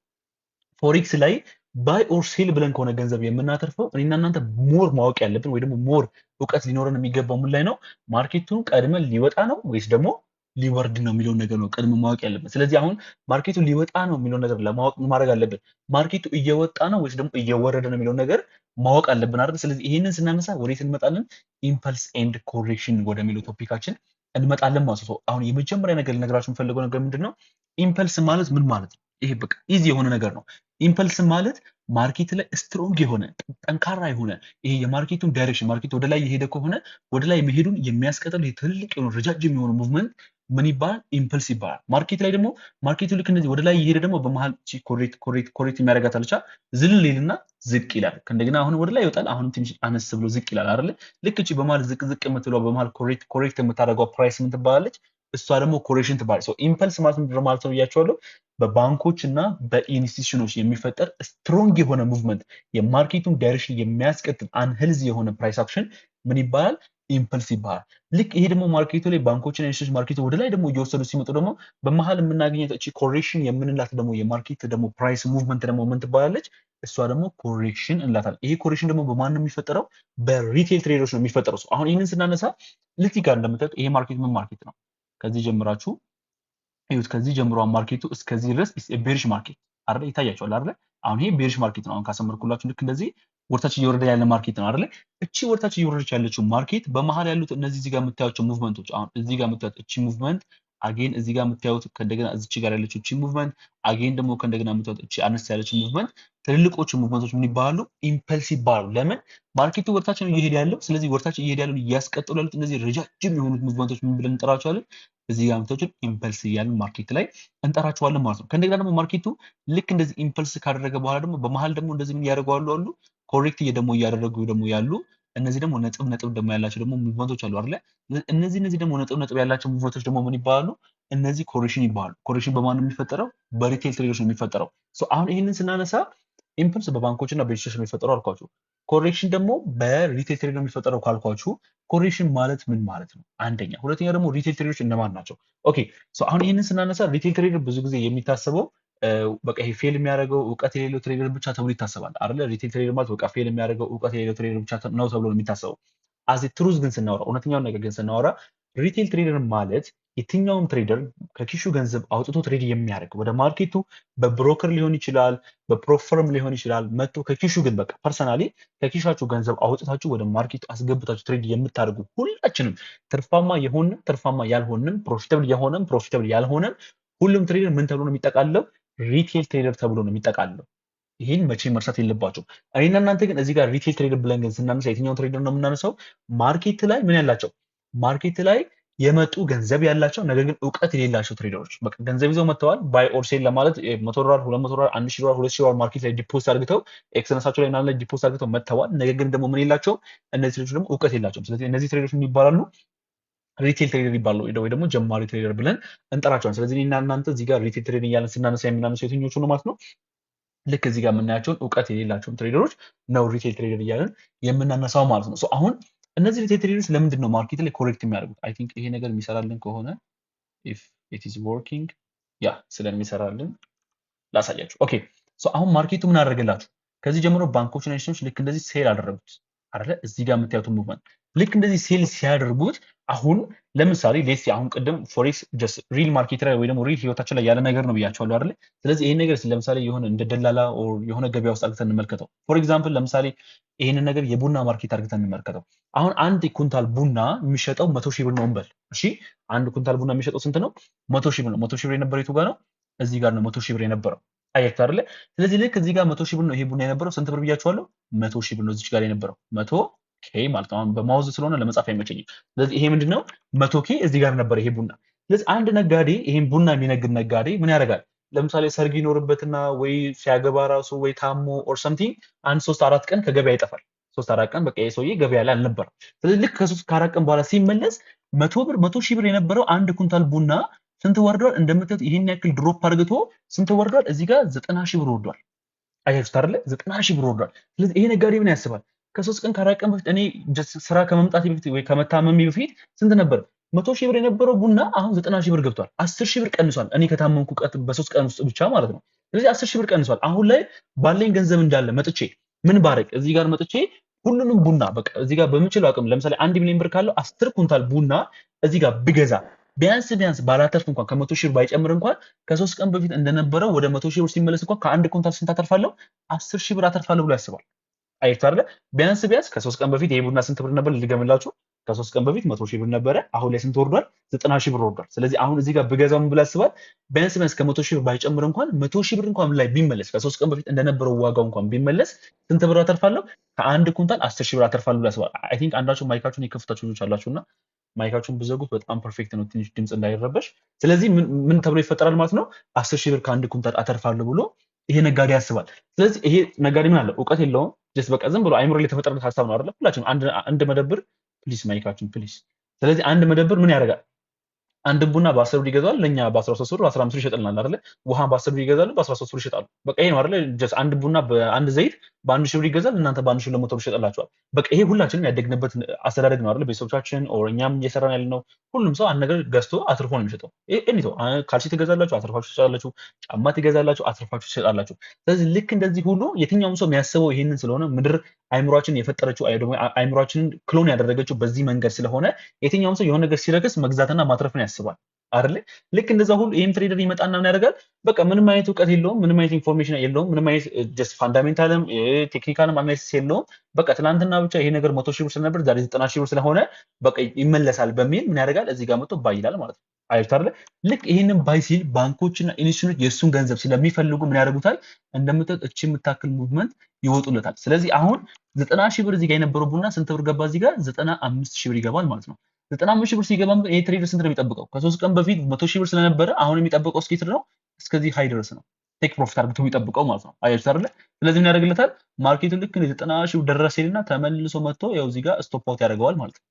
ፎሬክስ ላይ ባይ ኦር ሴል ብለን ከሆነ ገንዘብ የምናተርፈው እኔና እናንተ ሞር ማወቅ ያለብን ወይ ደግሞ ሞር እውቀት ሊኖረን የሚገባው ምን ላይ ነው? ማርኬቱን ቀድመን ሊወጣ ነው ወይስ ደግሞ ሊወርድ ነው የሚለውን ነገር ነው ቀድመን ማወቅ ያለብን። ስለዚህ አሁን ማርኬቱ ሊወጣ ነው የሚለውን ነገር ለማወቅ ማድረግ አለብን። ማርኬቱ እየወጣ ነው ወይስ ደግሞ እየወረደ ነው የሚለውን ነገር ማወቅ አለብን አይደል? ስለዚህ ይሄንን ስናነሳ ወዴት እንመጣለን? ኢምፐልስ ኤንድ ኮሬክሽን ወደሚለው ቶፒካችን እንመጣለን ማለት ነው። አሁን የመጀመሪያ ነገር ልነግራችሁ የምፈልገው ነገር ምንድነው? ኢምፐልስ ማለት ምን ማለት ነው? ይሄ በቃ ኢዚ የሆነ ነገር ነው። ኢምፐልስ ማለት ማርኬት ላይ ስትሮንግ የሆነ ጠንካራ የሆነ ይሄ የማርኬቱን ዳይሬክሽን ማርኬት ወደ ላይ የሄደ ከሆነ ወደ ላይ መሄዱን የሚያስቀጥል ትልቅ የሆነ ረጃጅም የሆነ ሙቭመንት ምን ይባላል? ኢምፐልስ ይባላል። ማርኬት ላይ ደግሞ ማርኬቱ ልክ እንደዚህ ወደ ላይ የሄደ ደግሞ በመሃል ኮሬክት የሚያደርጋት አለቻ ዝልል ይልና ዝቅ ይላል። ከእንደገና አሁን ወደ ላይ ይወጣል። አሁን ትንሽ አነስ ብሎ ዝቅ ይላል አይደለ? ልክ እቺ በመሀል ዝቅ ዝቅ የምትለው በመሀል ኮሬክት የምታደርገው ፕራይስ ምን ትባላለች? እሷ ደግሞ ኮሬክሽን ትባላለች። ኢምፐልስ ማለት ምንድን ነው ማለት ነው ብያቸዋለሁ። በባንኮች እና በኢንስቲትዩሽኖች የሚፈጠር ስትሮንግ የሆነ ሙቭመንት የማርኬቱን ዳይሬክሽን የሚያስቀጥል አንሄልዚ የሆነ ፕራይስ አክሽን ምን ይባላል? ኢምፐልስ ይባላል። ልክ ይሄ ደግሞ ማርኬቱ ላይ ባንኮችና ኢንስቲትዩሽን ማርኬቱ ወደ ላይ ደግሞ እየወሰዱ ሲመጡ ደግሞ በመሀል የምናገኘት እቺ ኮሬክሽን የምንላት ደግሞ የማርኬት ደግሞ ፕራይስ ሙቭመንት ደግሞ ምን ትባላለች? እሷ ደግሞ ኮሬክሽን እንላታለን። ይሄ ኮሬክሽን ደግሞ በማን ነው የሚፈጠረው? በሪቴል ትሬደሮች ነው የሚፈጠረው። አሁን ይህንን ስናነሳ ልክ ጋር እንደምታዩት ይሄ ማርኬት ምን ማርኬት ነው? ከዚህ ጀምራችሁ ይሁት ከዚህ ጀምሮ ማርኬቱ እስከዚህ ድረስ ቤሪሽ ማርኬት አይደል? ይታያችኋል አይደል? አሁን ይሄ ቤሪሽ ማርኬት ነው። አሁን ካሰመርኩላችሁ ልክ እንደዚህ ወርታች እየወረደ ያለ ማርኬት ነው አይደል? እቺ ወርታች እየወረደች ያለችው ማርኬት በመሃል ያሉት እነዚህ እዚህ ጋር የምታዩቸው ሙቭመንቶች አሁን እዚህ ጋር የምታዩት እቺ ሙቭመንት አጌን እዚህ ጋር የምታዩት ከእንደገና እዚች ጋር ያለችው እቺ ሙቭመንት አጌን ደግሞ ከእንደገና የምታዩት እቺ አነስ ያለችው ሙቭመንት ትልልቆቹ ሙቭመንቶች ምን ይባላሉ? ኢምፐልስ ይባላሉ። ለምን? ማርኬቱ ወርታች ነው እየሄደ ያለው። ስለዚህ ወርታች እየሄደ ያለው እያስቀጥሉ ያሉት እነዚህ ረጃጅም የሆኑት ሙቭመንቶች ምን ብለን እንጠራቸዋለን? እዚህ ጋር የምታዩት ኢምፐልስ እያልን ማርኬት ላይ እንጠራቸዋለን ማለት ነው። ከእንደገና ደግሞ ማርኬቱ ልክ እንደዚህ ኢምፐልስ ካደረገ በኋላ ደግሞ በመሃል ደግሞ እንደዚህ ምን ያደርገዋሉ አሉ ኮሬክት ደግሞ እያደረጉ ደግሞ ያሉ እነዚህ ደግሞ ነጥብ ደግሞ ያላቸው ደግሞ ሙቭመንቶች አሉ አይደለ? እነዚህ ደግሞ ነጥብ ያላቸው ሙቭመንቶች ደግሞ ምን ይባላሉ? እነዚህ ኮሬክሽን ይባላሉ። ኮሬክሽን በማን ነው የሚፈጠረው? በሪቴል ትሬደሮች ነው የሚፈጠረው። አሁን ይህንን ስናነሳ ኢምፐልስ በባንኮች እና በኢንስቲትዩሽን ነው የሚፈጠረው አልኳችሁ። ኮሬክሽን ደግሞ በሪቴል ትሬደር ነው የሚፈጠረው ካልኳችሁ ኮሬክሽን ማለት ምን ማለት ነው? አንደኛ። ሁለተኛ ደግሞ ሪቴል ትሬደሮች እነማን ናቸው? ኦኬ አሁን ይህንን ስናነሳ ሪቴል ትሬደር ብዙ ጊዜ የሚታሰበው በቃ ይሄ ፌል የሚያደርገው እውቀት የሌለው ትሬደር ብቻ ተብሎ ይታሰባል አይደለ? ሪቴል ትሬደር ማለት በቃ ፌል የሚያደርገው እውቀት የሌለው ትሬደር ብቻ ነው ተብሎ ነው የሚታሰበው። አዚ ትሩዝ ግን ስናወራ እውነተኛውን ነገር ግን ስናወራ ሪቴል ትሬደር ማለት የትኛውም ትሬደር ከኪሹ ገንዘብ አውጥቶ ትሬድ የሚያደርግ ወደ ማርኬቱ በብሮከር ሊሆን ይችላል፣ በፕሮፈርም ሊሆን ይችላል። መጥቶ ከኪሹ ግን በቃ ፐርሰናሊ ከኪሻችሁ ገንዘብ አውጥታችሁ ወደ ማርኬቱ አስገብታችሁ ትሬድ የምታደርጉ ሁላችንም ትርፋማ የሆንም ትርፋማ ያልሆንም ፕሮፊታብል የሆነም ፕሮፊታብል ያልሆነም ሁሉም ትሬደር ምን ተብሎ ነው የሚጠቃልለው? ሪቴል ትሬደር ተብሎ ነው የሚጠቃልለው። ይህን መቼ መርሳት የለባቸው። እኔና እናንተ ግን እዚህ ጋር ሪቴል ትሬደር ብለን ግን ስናነሳ የትኛውን ትሬደር ነው የምናነሳው? ማርኬት ላይ ምን ያላቸው ማርኬት ላይ የመጡ ገንዘብ ያላቸው ነገር ግን እውቀት የሌላቸው ትሬደሮች በቃ ገንዘብ ይዘው መጥተዋል። ባይ ኦር ሴል ለማለት $100፣ $200፣ $1000፣ $2000 ማርኬት ላይ ዲፖዚት አድርገው ኤክሰነሳቸው ላይ ምናምን ላይ ዲፖዚት አድርገው መጥተዋል። ነገር ግን ደግሞ ምን የላቸውም? እነዚህ ትሬደሮች ደግሞ እውቀት የላቸውም። ስለዚህ እነዚህ ትሬደሮች ምን ይባላሉ? ሪቴል ትሬደር ይባላሉ ወይ ደግሞ ጀማሪ ትሬደር ብለን እንጠራቸዋለን። ስለዚህ እኔና እናንተ እዚህ ጋር ሪቴል ትሬደር እያለን ስናነሳ የምናነሳው የትኞቹ ነው ማለት ነው? ልክ እዚህ ጋር የምናያቸውን እውቀት የሌላቸውን ትሬደሮች ነው ሪቴል ትሬደር እያለን የምናነሳው ማለት ነው። አሁን እነዚህ ሪቴል ትሬደርስ ለምንድን ነው ማርኬት ላይ ኮሬክት የሚያደርጉት? አይ ቲንክ ይሄ ነገር የሚሰራልን ከሆነ ኢፍ ኢት ኢዝ ወርኪንግ ያ ስለሚሰራልን ላሳያችሁ። ኦኬ አሁን ማርኬቱ ምን አደረገላችሁ? ከዚህ ጀምሮ ባንኮች እና ኢንስቲትዩሽኖች ልክ እንደዚህ ሴል አደረጉት አይደለ? እዚህ ጋር የምታዩት ሙቭመንት ልክ እንደዚህ ሴል ሲያደርጉት አሁን ለምሳሌ ሌስ አሁን ቅድም ፎሬክስ ጀስት ሪል ማርኬት ላይ ወይ ደግሞ ሪል ህይወታችን ላይ ያለ ነገር ነው ብያቸዋለሁ አይደለ? ስለዚህ ይሄን ነገር ለምሳሌ የሆነ እንደ ደላላ ኦር የሆነ ገበያ ውስጥ አድርገን እንመልከተው። ፎር ኤግዛምፕል ለምሳሌ ይሄንን ነገር የቡና ማርኬት አድርገን እንመልከተው። አሁን አንድ ኩንታል ቡና የሚሸጠው 100,000 ብር ነው እንበል። እሺ አንድ ኩንታል ቡና የሚሸጠው ስንት ነው? 100,000 ብር ነው። 100,000 ብር የነበረው የቱ ጋር ነው? እዚህ ጋር ነው 100,000 ብር የነበረው። አያችሁ አይደለ? ስለዚህ ልክ እዚህ ጋር 100,000 ብር ነው ይሄ ቡና የነበረው። ስንት ብር ብያችኋለሁ? 100,000 ብር ነው እዚህ ጋር የነበረው 100K ማለት ነው። አሁን በማውዝ ስለሆነ ለመጻፍ አይመቸኝም። ስለዚህ ይሄ ምንድነው 100K እዚህ ጋር ነበር ይሄ ቡና። ስለዚህ አንድ ነጋዴ ይሄን ቡና የሚነግድ ነጋዴ ምን ያደርጋል? ለምሳሌ ሰርግ ይኖርበትና ወይ ሲያገባ ራሱ ወይ ታሞ ኦር ሰምቲንግ አንድ 3-4 ቀን ከገበያ ይጠፋል። 3-4 ቀን በቃ ይሄ ሰውዬ ገበያ ላይ አልነበረም። ስለዚህ ልክ ከ3-4 ቀን በኋላ ሲመለስ 100,000 ብር የነበረው አንድ ኩንታል ቡና ስንት ወርዷል? እንደምታዩት ይሄን ያክል ድሮፕ አድርገው ስንት ወርዷል? እዚህ ጋር 90,000 ብር ወርዷል። አያችሁት አይደለ? 90,000 ብር ወርዷል። ስለዚህ ይሄ ነጋዴ ምን ያስባል? ከ3 ቀን ከ4 ቀን በፊት እኔ ስራ ከመምጣቴ በፊት ወይ ከመታመሜ በፊት ስንት ነበር? 100,000 ብር የነበረው ቡና አሁን 90,000 ብር ገብቷል። 10,000 ብር ቀንሷል። እኔ ከታመምኩ በ3 ቀን ውስጥ ብቻ ማለት ነው። ስለዚህ 10,000 ብር ቀንሷል። አሁን ላይ ባለኝ ገንዘብ እንዳለ መጥቼ ምን ባረግ እዚህ ጋር መጥቼ ሁሉንም ቡና በቃ እዚህ ጋር በምችለው አቅም ለምሳሌ 1 ሚሊዮን ብር ካለው 10 ኩንታል ቡና እዚህ ጋር ብገዛ ቢያንስ ባላተርፍ እንኳን ከ100,000 ብር ባይጨምር እንኳን ከ3 ቀን በፊት እንደነበረው ወደ 100,000 ብር ሲመለስ እንኳን ከአንድ ኩንታል ስንት አተርፋለሁ? 10,000 ብር አተርፋለሁ ብሎ ያስባል። አያችሁ አይደለ? ቢያንስ ከ3 ቀን በፊት ይሄ ቡና ስንት ብር ነበር ልገምላችሁ? ከ3 ቀን በፊት 100,000 ብር ነበረ። አሁን ላይ ስንት ወርዷል? 90,000 ብር ወርዷል። ስለዚህ አሁን እዚህ ጋር ብገዛው ምን ብሎ ያስባል? ቢያንስ ከ100,000 ብር ባይጨምር እንኳን 100,000 ብር እንኳን ላይ ቢመለስ ከ3 ቀን በፊት እንደነበረው ዋጋው እንኳን ቢመለስ ስንት ብር አተርፋለሁ? ከአንድ ኩንታል 10,000 ብር አተርፋለሁ ብሎ ያስባል። አይ ቲንክ አንዳችሁ ማይካችሁን የከፈታችሁ ልጆች አላችሁና ማይካችሁን ብዘጉት በጣም ፐርፌክት ነው፣ ትንሽ ድምጽ እንዳይረበሽ። ስለዚህ ምን ተብሎ ይፈጠራል ማለት ነው? 10,000 ብር ከአንድ ኩንታል አተርፋለሁ ብሎ ይሄ ነጋዴ ያስባል። ስለዚህ ይሄ ነጋዴ ምን አለ እውቀት የለውም። ጀስት በቃ ዝም ብሎ አይምሮ ላይ የተፈጠረበት ሀሳብ ነው አይደለ? ሁላችንም አንድ መደብር ፕሊስ ማይካችን ፕሊስ። ስለዚህ አንድ መደብር ምን ያደርጋል? አንድ ቡና በ10 ብር ይገዛል፣ ለኛ በ13 ብር በ15 ብር ይሸጥልናል አይደለ? ውሃን በ10 ብር ይገዛሉ፣ በ13 ብር ይሸጣሉ። በቃ ይሄ ነው አይደለ? ጀስት አንድ ቡና በአንድ ዘይት በአንድ ሺህ ብር ይገዛል፣ እናንተ በአንድ ሺህ 200 ብር ይሸጥላችኋል። በቃ ይሄ ሁላችንም ያደግንበት አስተዳደግ ነው አይደለ? ቤተሰቦቻችን ኦር እኛም እየሰራን ያለ ነው። ሁሉም ሰው አንድ ነገር ገዝቶ አትርፎ ነው የሚሸጠው። ኤኒቶ ካልሲ ትገዛላችሁ፣ አትርፋችሁ ትሸጣላችሁ። ጫማ ትገዛላችሁ፣ አትርፋችሁ ትሸጣላችሁ። ስለዚህ ልክ እንደዚህ ሁሉ የትኛውም ሰው የሚያስበው ይሄንን ስለሆነ ምድር አይምሯችን የፈጠረችው ደግሞ አይምሯችንን ክሎን ያደረገችው በዚህ መንገድ ስለሆነ የትኛውም ሰው የሆነ ነገር ሲረክስ መግዛትና ማትረፍን ያስባል አይደለ? ልክ እንደዛ ሁሉ ይሄም ትሬደር ይመጣና ምን ያደርጋል? በቃ ምንም አይነት እውቀት የለውም፣ ምንም አይነት ኢንፎርሜሽን የለውም፣ ምንም አይነት ጀስት ፋንዳሜንታልም ቴክኒካልም አናሊሲስ የለውም። በቃ ትናንትና ብቻ ይሄ ነገር 100 ሺህ ብር ስለነበር ዛሬ 90 ሺህ ብር ስለሆነ በቃ ይመለሳል በሚል ምን ያደርጋል? እዚህ ጋር መጥቶ ባይ ይላል ማለት ነው። አያችሁት አይደለ? ልክ ይሄንን ባይ ሲል ባንኮችና ኢንስቲትዩሽኖች የእሱን ገንዘብ ስለሚፈልጉ ምን ያደርጉታል? እንደምታዩት እቺ የምታክል ሙቭመንት ይወጡለታል። ስለዚህ አሁን 90 ሺህ ብር እዚህ ጋር የነበረው ቡና ስንት ብር ገባ? እዚህ ጋር 95 ሺህ ብር ይገባል ማለት ነው። 95 ሺህ ብር ሲገባ ይሄ ትሬደር ስንት ነው የሚጠብቀው? ከ3 ቀን በፊት 100 ሺህ ብር ስለነበረ አሁን የሚጠብቀው እስኪ ነው እስከዚህ ሃይ ድረስ ነው ቴክ ፕሮፊት አድርጎ የሚጠብቀው ማለት ነው። አያችሁት አይደለ? ስለዚህ ምን ያደርግለታል? ማርኬቱ ልክ 90 ሺህ ብር ደረሰ ይልና ተመልሶ መጥቶ ያው እዚህ ጋር ስቶፕ አውት ያደርገዋል ማለት ነው።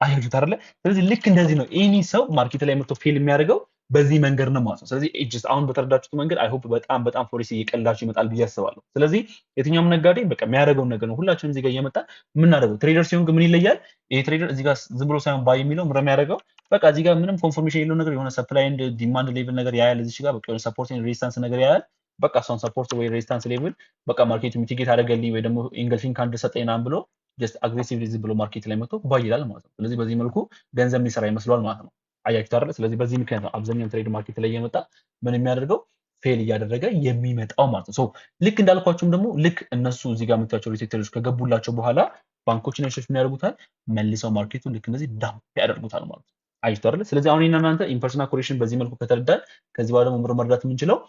አያችሁት አይደለ? ስለዚህ ልክ እንደዚህ ነው ኤኒ ሰው ማርኬት ላይ መጥቶ ፌል የሚያደርገው በዚህ መንገድ ነው ማለት ነው። ስለዚህ ጀስት አሁን በተረዳችሁት መንገድ አይ ሆፕ በጣም ፎሬክስ እየቀላችሁ ይመጣል ብዬ አስባለሁ። ስለዚህ የትኛውም ነጋዴ በቃ የሚያደርገውን ነገር ነው ሁላችንም እዚህ ጋር እየመጣን የምናደርገው። ትሬደር ሲሆን ግን ምን ይለያል? ይሄ ትሬደር እዚህ ጋር ዝም ብሎ ሳይሆን ባይ የሚለው ምንም የሚያደርገው በቃ እዚህ ጋር ምንም ኮንፎርሜሽን የሌለው ነገር የሆነ ሰፕላይ ኤንድ ዲማንድ ሌቭል ነገር ያያል። እዚህ ጋር በቃ የሆነ ሰፖርት ኤንድ ሬዚስታንስ ነገር ያያል። በቃ እሷን ሰፖርት ወይ ሬዚስታንስ ሌቭል በቃ ማርኬቱ ሚቲጌት አደረገልኝ ወይ ደግሞ ኢንገልፊንግ ካንድል ሰጠኝ ምናምን ብሎ ጀስት አግሬሲቭሊ ዝም ብሎ ማርኬት ላይ መጥቶ ባይ ይላል ማለት ነው። ስለዚህ በዚህ መልኩ ገንዘብ የሚሰራ ይመስለዋል ማለት ነው። አያችሁት አይደል? ስለዚህ በዚህ ምክንያት ነው አብዛኛው ትሬድ ማርኬት ላይ እየመጣ ምን የሚያደርገው ፌል እያደረገ የሚመጣው ማለት ነው። ሶ ልክ እንዳልኳችሁም ደግሞ ልክ እነሱ እዚህ ጋር የምታዩቸው ሪቴክተሮች ከገቡላቸው በኋላ ባንኮችን ነሾች ምን ያደርጉታል? መልሰው ማርኬቱን ልክ እንደዚህ ዳምፕ ያደርጉታል ማለት ነው። አያችሁት አይደል? ስለዚህ አሁን እናንተ ኢምፐርሰናል ኮሬክሽን በዚህ መልኩ ከተረዳን ከዚህ በኋላ ደግሞ መረዳት የምንችለው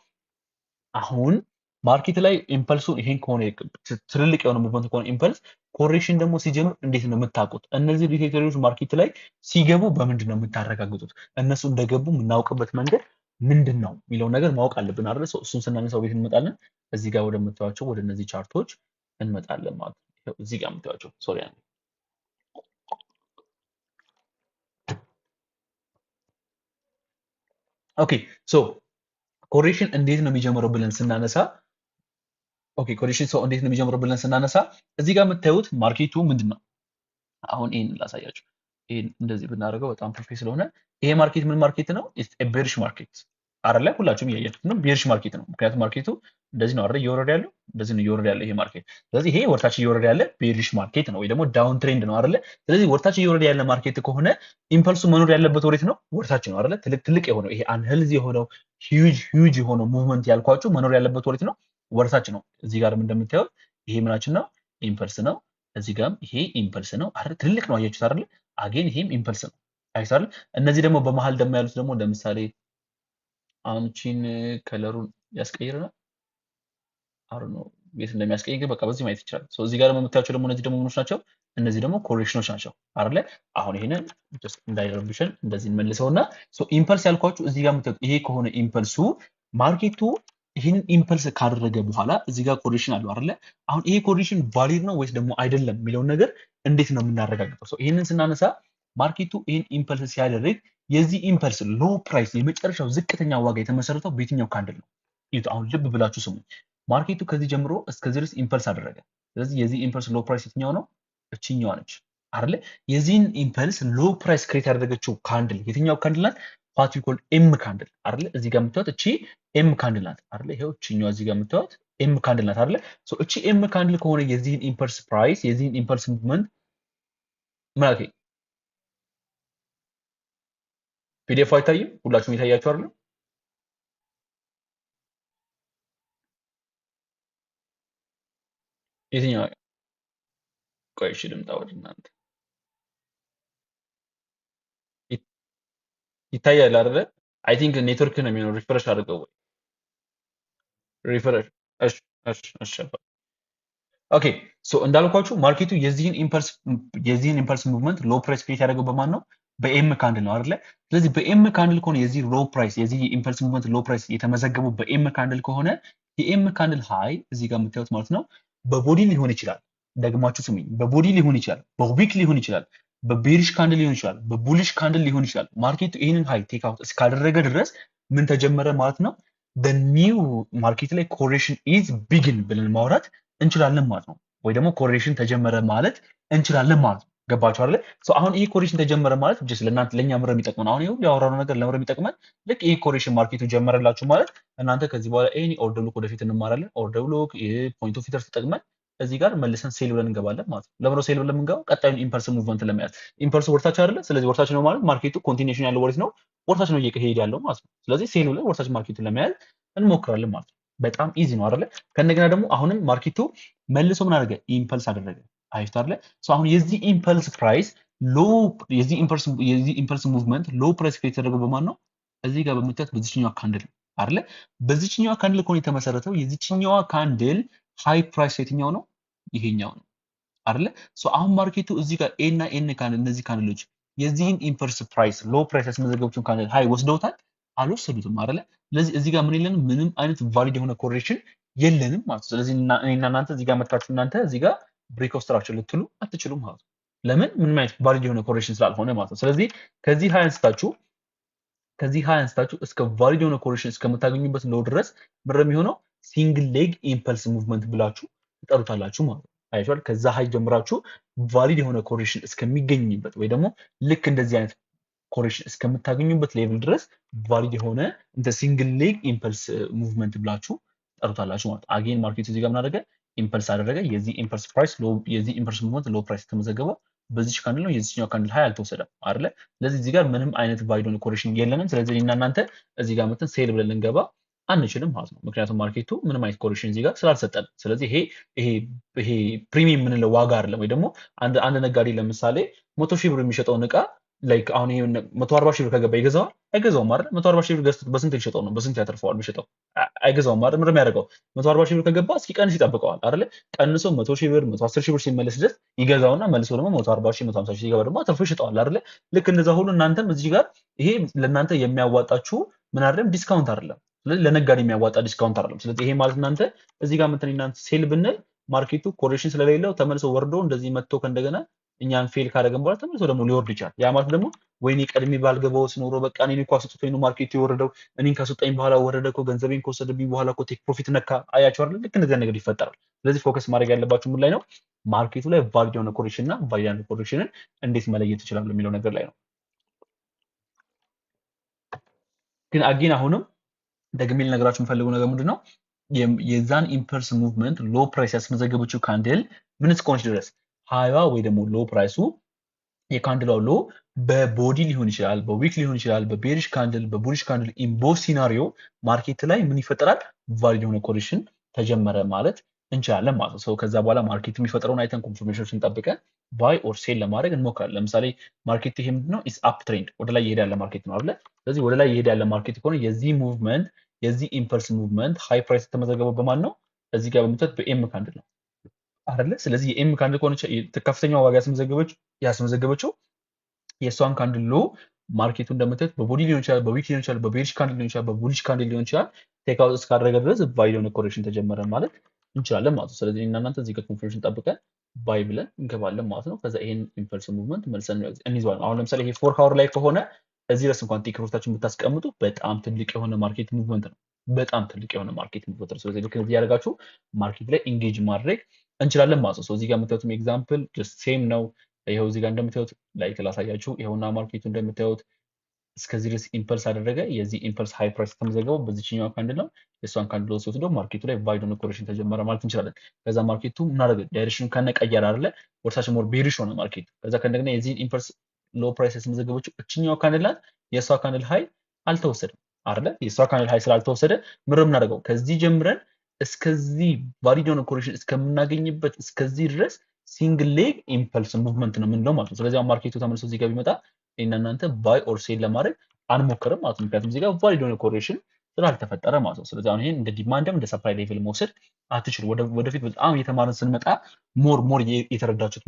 አሁን ማርኬት ላይ ኢምፐልሱ ይሄን ከሆነ ትልልቅ የሆነ ሙቭመንት ከሆነ ኢምፐልስ ኮሬክሽን ደግሞ ሲጀምር እንዴት ነው የምታውቁት? እነዚህ ዲቴክተሮች ማርኬት ላይ ሲገቡ በምንድን ነው የምታረጋግጡት? እነሱ እንደገቡ የምናውቅበት መንገድ ምንድን ነው የሚለውን ነገር ማወቅ አለብን አይደል? እሱን ስናነሳው ቤት እንመጣለን። እዚህ ጋር ወደምታዩቸው ወደ እነዚህ ቻርቶች እንመጣለን ማለት ነው። እዚህ ጋር የምታዩቸው ሶሪ አንዴ ኦኬ ሶ ኮሬክሽን እንዴት ነው የሚጀምረው ብለን ስናነሳ ኦኬ ኮሬክሽን ሰው እንዴት ነው የሚጀምረው ብለን ስናነሳ እዚህ ጋር የምታዩት ማርኬቱ ምንድን ነው? አሁን ይሄን ላሳያችሁ። ይሄን እንደዚህ ብናደርገው በጣም ፐርፌክት ስለሆነ ይሄ ማርኬት ምን ማርኬት ነው? ቤሪሽ ማርኬት አይደለ? ሁላችሁም እያያችሁት ነው። ቤሪሽ ማርኬት ነው። ምክንያቱም ማርኬቱ እንደዚህ ነው አይደል? እየወረደ ያለው እንደዚህ ነው እየወረደ ያለው ይሄ ማርኬት። ስለዚህ ይሄ ወርታች እየወረደ ያለ ቤሪሽ ማርኬት ነው ወይ ደግሞ ዳውን ትሬንድ ነው አይደለ? ስለዚህ ወርታች እየወረደ ያለ ማርኬት ከሆነ ኢምፐልሱ መኖር ያለበት ወዴት ነው? ወርታች ነው አይደለ? ትልቅ የሆነው ይሄ አንሄልዚ የሆነው ሂውጅ የሆነው ሙቭመንት ያልኳችሁ መኖር ያለበት ወዴት ነው? ወርታች ነው። እዚህ ጋርም እንደምታዩት ይሄ ምናችን ነው? ኢምፐልስ ነው። እዚህ ጋርም ይሄ ኢምፐልስ ነው አይደል? ትልቅ ነው አያችሁት አይደል? አጌን ይሄም ኢምፐልስ ነው አይሳል። እነዚህ ደግሞ በመሃል ደግሞ ያሉት ደግሞ ለምሳሌ አንቺን ከለሩን ያስቀይረናል አሩ ነው ቤት እንደሚያስቀይር ግን በቃ በዚህ ማየት ይችላል። ሶ እዚህ ጋር የምታዩቸው ደግሞ እነዚህ ደግሞ ምኖች ናቸው? እነዚህ ደግሞ ኮሬክሽኖች ናቸው አይደል? አሁን ይሄንን ጀስት እንዳይረብሽን እንደዚህ እንመልሰውና ሶ ኢምፐልስ ያልኳችሁ እዚህ ጋር የምታዩት ይሄ ከሆነ ኢምፐልሱ ማርኬቱ ይህንን ኢምፐልስ ካደረገ በኋላ እዚህ ጋር ኮሬክሽን አለው አይደለ? አሁን ይሄ ኮሬክሽን ቫሊድ ነው ወይስ ደግሞ አይደለም የሚለውን ነገር እንዴት ነው የምናረጋግጠው? ሶ ይሄንን ስናነሳ ማርኬቱ ይህን ኢምፐልስ ሲያደርግ የዚህ ኢምፐልስ ሎ ፕራይስ የመጨረሻው ዝቅተኛ ዋጋ የተመሰረተው በየትኛው ካንድል ነው? አሁን ልብ ብላችሁ ስሙ። ማርኬቱ ከዚህ ጀምሮ እስከዚህ ድረስ ኢምፐልስ አደረገ። ስለዚህ የዚህ ኢምፐልስ ሎ ፕራይስ የትኛው ነው? እችኛዋ ነች አይደለ? የዚህን ኢምፐልስ ሎ ፕራይስ ክሬት ያደረገችው ካንድል የትኛው ካንድል ናት? ፓት ዊ ኮል ኤም ካንድል አይደለ? እዚህ ጋር የምታዩት እቺ ኤም ካንድል ናት አይደለ? ይሄው እቺኛዋ እዚህ ጋር የምታዩት ኤም ካንድል ናት አይደለ? ሶ እቺ ኤም ካንድል ከሆነ የዚህን ኢምፐልስ ፕራይስ የዚህን ኢምፐልስ ሙቭመንት ማለት ፒዲኤፍ አይታይም? ሁላችሁም የታያችሁ አይደል? የትኛው? ቆይ እሺ ልምጣ ወደ እናንተ። ይታያል አይደለ? አይ ቲንክ ኔትወርክ ነው የሚሆነው። ሪፍሬሽ አድርገው ወይ ሪፍሬሽ። እሺ እሺ እሺ ኦኬ ሶ እንዳልኳችሁ ማርኬቱ የዚህን ኢምፐልስ ሙቭመንት ሎ ፕራይስ ክሬት ያደረገው በማን ነው? በኤም ካንድል ነው አይደለ? ስለዚህ በኤም ካንድል ከሆነ የዚህ ሎ ፕራይስ የዚህ ኢምፐልስ ሙቭመንት ሎ ፕራይስ የተመዘገበው በኤም ካንድል ከሆነ የኤም ካንድል ሃይ እዚህ ጋር የምታዩት ማለት ነው በቦዲ ሊሆን ይችላል። ደግማችሁ ስሙኝ፣ በቦዲ ሊሆን ይችላል፣ በዊክ ሊሆን ይችላል፣ በቤሪሽ ካንድል ሊሆን ይችላል፣ በቡሊሽ ካንድል ሊሆን ይችላል። ማርኬቱ ይህንን ሃይ ቴክ አውት እስካደረገ ድረስ ምን ተጀመረ ማለት ነው? በኒው ማርኬት ላይ ኮሬክሽን ኢዝ ቢግን ብለን ማውራት እንችላለን ማለት ነው። ወይ ደግሞ ኮሬክሽን ተጀመረ ማለት እንችላለን ማለት ነው። ገባችሁ አይደለ? አሁን ይሄ ኮሬክሽን ተጀመረ ማለት ጀስት ለእናንተ ለእኛ ምረ የሚጠቅመን አሁን ይሁን ያወራነው ነገር ለምረ የሚጠቅመን ልክ ይሄ ኮሬክሽን ማርኬቱ ጀመረላችሁ ማለት እናንተ ከዚህ በኋላ ኤኒ ኦርደር ሉክ ወደፊት እንማራለን። ኦርደር ሉክ ፖይንት ኦፍ ፊተርስ ተጠቅመን እዚህ ጋር መልሰን ሴል ብለን እንገባለን ማለት ነው። ለምሮ ሴል ብለን የምንገባው ቀጣዩን ኢምፐልስ ሙቭመንት ለመያዝ ኢምፐልስ ወርታች አይደለ? ስለዚህ ወርታች ነው ማለት ማርኬቱ ኮንቲኒዩሽን ያለው ወዴት ነው? ወርታች ነው እየሄደ ያለው ማለት ነው። ስለዚህ ሴል ብለን ወርታች ማርኬቱን ለመያዝ እንሞክራለን ማለት ነው። በጣም ኢዚ ነው አይደለ? ከእንደገና ደግሞ አሁንም ማርኬቱ መልሶ ምን አደረገ? ኢምፐልስ አደረገ። አይታ አይደለ? አሁን የዚህ ኢምፐልስ ፕራይስ ሎ የዚህ ኢምፐልስ ሙቭመንት ሎ ፕራይስ የተደረገው በማን ነው? እዚህ ጋር በምታዩት በዚህኛዋ ካንድል አይደለ? በዚህኛዋ ካንድል ከሆነ የተመሰረተው የዚህኛዋ ካንድል ሃይ ፕራይስ የትኛው ነው? ይሄኛው ነው አይደለ? አሁን ማርኬቱ እዚህ ጋር ኤ እና ኤን ካንድል እነዚህ ካንድሎች የዚህን ኢምፐልስ ፕራይስ ሎ ፕራይስ ያስመዘገቡትን ካንድል ሃይ ወስደውታል? አልወሰዱትም አይደለ? ስለዚህ እዚህ ጋር ምን የለንም? ምንም አይነት ቫሊድ የሆነ ኮሬክሽን የለንም ማለት ነው። ስለዚህ እኔና እናንተ እዚህ ጋር መጥታችሁ እናንተ እዚህ ጋር ብሬክ ኦፍ ስትራክቸር ልትሉ አትችሉም ማለት ነው። ለምን? ምንም አይነት ቫሊድ የሆነ ኮሬክሽን ስላልሆነ ማለት ነው። ስለዚህ ከዚህ ሃይ አንስታችሁ እስከ ቫሊድ የሆነ ኮሬክሽን እስከምታገኙበት ሎ ድረስ ምር የሚሆነው ሲንግል ሌግ ኢምፐልስ ሙቭመንት ብላችሁ ትጠሩታላችሁ ማለት ነው። አይቷል። ከዛ ሃይ ጀምራችሁ ቫሊድ የሆነ ኮሬክሽን እስከሚገኝበት ወይ ደግሞ ልክ እንደዚህ አይነት ኮሬክሽን እስከምታገኙበት ሌቭል ድረስ ቫሊድ የሆነ እንደ ሲንግል ሌግ ኢምፐልስ ሙቭመንት ብላችሁ ጠሩታላችሁ ማለት ነው። አጌን ማርኬቱ እዚህ ጋር ምን አደረገ? ኢምፐልስ አደረገ። የዚህ ኢምፐልስ ፕራይስ የዚህ ኢምፐልስ ሙቭመንት ሎ ፕራይስ የተመዘገበው በዚች ካንድል ነው። የዚህኛው ካንድል ሃይ አልተወሰደም አይደለ? ስለዚህ እዚህ ጋር ምንም አይነት ቫሊድ የሆነ ኮሬክሽን የለንም። ስለዚህ እኔና እናንተ እዚህ ጋር መተን ሴል ብለን ልንገባ አንችልም ማለት ነው። ምክንያቱም ማርኬቱ ምንም አይነት ኮሬክሽን እዚህ ጋር ስላልሰጠን። ስለዚህ ይሄ ፕሪሚየም የምንለው ዋጋ አይደለም። ወይ ደግሞ አንድ ነጋዴ ለምሳሌ 100,000 ብር የሚሸጠውን እቃ ላይክ አሁን ይሄ 140,000 ብር ከገባ ይገዛዋል? አይገዛውም አይደል? 140,000 ብር ገዝቶ በስንት ይሸጠው ነው? በስንት ያተርፈዋል ቢሸጠው? አይገዛውም አይደል? ምንም ያደርገው 140,000 ብር ከገባ እስኪ ቀንስ ይጠብቀዋል አይደል? ቀንሶ 100,000 ብር 110,000 ብር ሲመለስ ድረስ ይገዛውና መልሶ ደግሞ 140,000 150,000 ሲገባ ደግሞ አትርፎ ይሸጠዋል አይደል? ልክ እንደዛ ሁሉ እናንተም እዚህ ጋር ይሄ ለእናንተ የሚያዋጣችሁ ምን አይደለም ዲስካውንት አይደለም። ስለዚህ ለነጋዴ የሚያዋጣ ዲስካውንት አይደለም። ስለዚህ ይሄ ማለት እናንተ እዚህ ጋር መተን እናንተ ሴል ብንል ማርኬቱ ኮሬክሽን ስለሌለው ተመልሶ ወርዶ እንደዚህ መጥቶ ከእንደገና እኛን ፌል ካደረገን በኋላ ተመልሶ ደግሞ ሊወርድ ይችላል። ያ ማለት ደግሞ ወይኔ ቀድሜ ባልገባው ሲኖሮ በቃ እኔን እኮ አስጡቶኝ ነው ማርኬቱ የወረደው፣ እኔን ካስወጣኝ በኋላ ወረደ እኮ፣ ገንዘቤን ከወሰደብኝ በኋላ እኮ ቴክ ፕሮፊት ነካ። አያችሁ አይደል? ልክ እንደዚህ ነገር ይፈጠራል። ስለዚህ ፎከስ ማድረግ ያለባችሁ ምን ላይ ነው? ማርኬቱ ላይ ቫሊድ የሆነ ኮሬክሽን እና ቫሊድ ያልሆነ ኮሬክሽንን እንዴት መለየት ይችላሉ የሚለው ነገር ላይ ነው። ግን አጌን አሁንም ደግሜ ልነግራችሁ የምፈልገው ነገር ምንድነው? የዛን ኢምፐልስ ሙቭመንት ሎ ፕራይስ ያስመዘገበችው ካንድል ምን እስከሆነች ድረስ ሃይዋ ወይ ደግሞ ሎ ፕራይሱ የካንድሏ ሎ በቦዲ ሊሆን ይችላል፣ በዊክ ሊሆን ይችላል፣ በቤሪሽ ካንድል፣ በቡሊሽ ካንድል ኢንቦዝ ሲናሪዮ ማርኬት ላይ ምን ይፈጠራል? ቫሊድ የሆነ ኮሬክሽን ተጀመረ ማለት እንችላለን ማለት ነው። ከዛ በኋላ ማርኬት የሚፈጥረውን አይተን ኮንፊርሜሽኖችን ጠብቀን ባይ ኦር ሴል ለማድረግ እንሞክራለን። ለምሳሌ ማርኬት ይሄ ምንድነው? ኢስ አፕ ትሬንድ ወደ ላይ እየሄደ ያለ ማርኬት ነው አይደለ? ስለዚህ ወደ ላይ እየሄደ ያለ ማርኬት ከሆነ የዚህ ሙቭመንት የዚህ ኢምፐልስ ሙቭመንት ሃይ ፕራይስ የተመዘገበው በማን ነው? እዚህ ጋር በምታዩት በኤም ካንድል ነው አይደለ? ስለዚህ የኤም ካንድል ከሆነች ከፍተኛ ዋጋ ያስመዘገበችው የእሷን ካንድል ሎ ማርኬቱ እንደምታዩት በቦዲ ሊሆን ይችላል፣ በዊክ ሊሆን ይችላል፣ በቤሪሽ ካንድል ሊሆን ይችላል፣ በቡሊሽ ካንድል ሊሆን ይችላል። ቴክ አውት እስካደረገ ድረስ ቫሊድ የሆነ ኮሬክሽን ተጀመረ ማለት እንችላለን ማለት ነው። ስለዚህ እናንተ እዚህ ጋር ኮንፊርሜሽን ጠብቀን ባይ ብለን እንገባለን ማለት ነው። ከዛ ይሄን ኢምፐልስ ሙቭመንት መልሰን እንይዘዋለን። አሁን ለምሳሌ ይሄ 4 ሃወር ላይ ከሆነ እዚህ ድረስ እንኳን ቴክ ፕሮፊታችሁን ብታስቀምጡ በጣም ትልቅ የሆነ ማርኬት ሙቭመንት ነው። በጣም ትልቅ የሆነ ማርኬት ሙቭመንት ነው። ስለዚህ ልክ እንደዚህ ያደርጋችሁ ማርኬት ላይ ኢንጌጅ ማድረግ እንችላለን ማለት ነው። እዚህ ጋር የምታዩትም ኤግዛምፕል ጀስት ሴም ነው። ይኸው እዚህ ጋር እንደምታዩት ላይክ ላሳያችሁ። ይኸውና ማርኬቱ እንደምታዩት እስከዚህ ድረስ ኢምፐልስ አደረገ። የዚህ ኢምፐልስ ሃይ ፕራይስ የተመዘገበው በዚህኛው ካንድል ነው። የእሷን ካንድል ሲወስደው ማርኬቱ ላይ ቫሊድ የሆነ ኮሬክሽን ተጀመረ ማለት እንችላለን። ከዛ ማርኬቱ ምን አደረገ? ዳይሬክሽኑን ከነቀየረ አይደለ? ወርሳች ሞር ቤሪሽ ሆነ ማርኬቱ። ከዛ ከእንደገና የዚህን ኢምፐልስ ሎ ፕራይስ ያስመዘገበችው እችኛው ካንድል ናት። የእሷ ካንድል ሃይ አልተወሰደም አይደለ? የእሷ ካንድል ሃይ ስላልተወሰደ ምር የምናደርገው ከዚህ ጀምረን እስከዚህ ቫሊድ የሆነ ኮሬክሽን እስከምናገኝበት እስከዚህ ድረስ ሲንግል ሌግ ኢምፐልስ ሙቭመንት ነው የምንለው ማለት ነው። ስለዚህ ማርኬቱ ተመልሶ እዚህ ጋር ቢመጣ እናንተ ባይ ኦር ሴል ለማድረግ አንሞክርም ማለት ነው። ምክንያቱም እዚህ ጋር ቫሊድ የሆነ ኮሬክሽን ስላልተፈጠረ ማለት ነው። ስለዚህ አሁን ይሄን እንደ ዲማንድም እንደ ሰፕላይ ሌቭል መውሰድ አትችሉ። ወደፊት በጣም እየተማርን ስንመጣ ሞር እየተረዳችሁት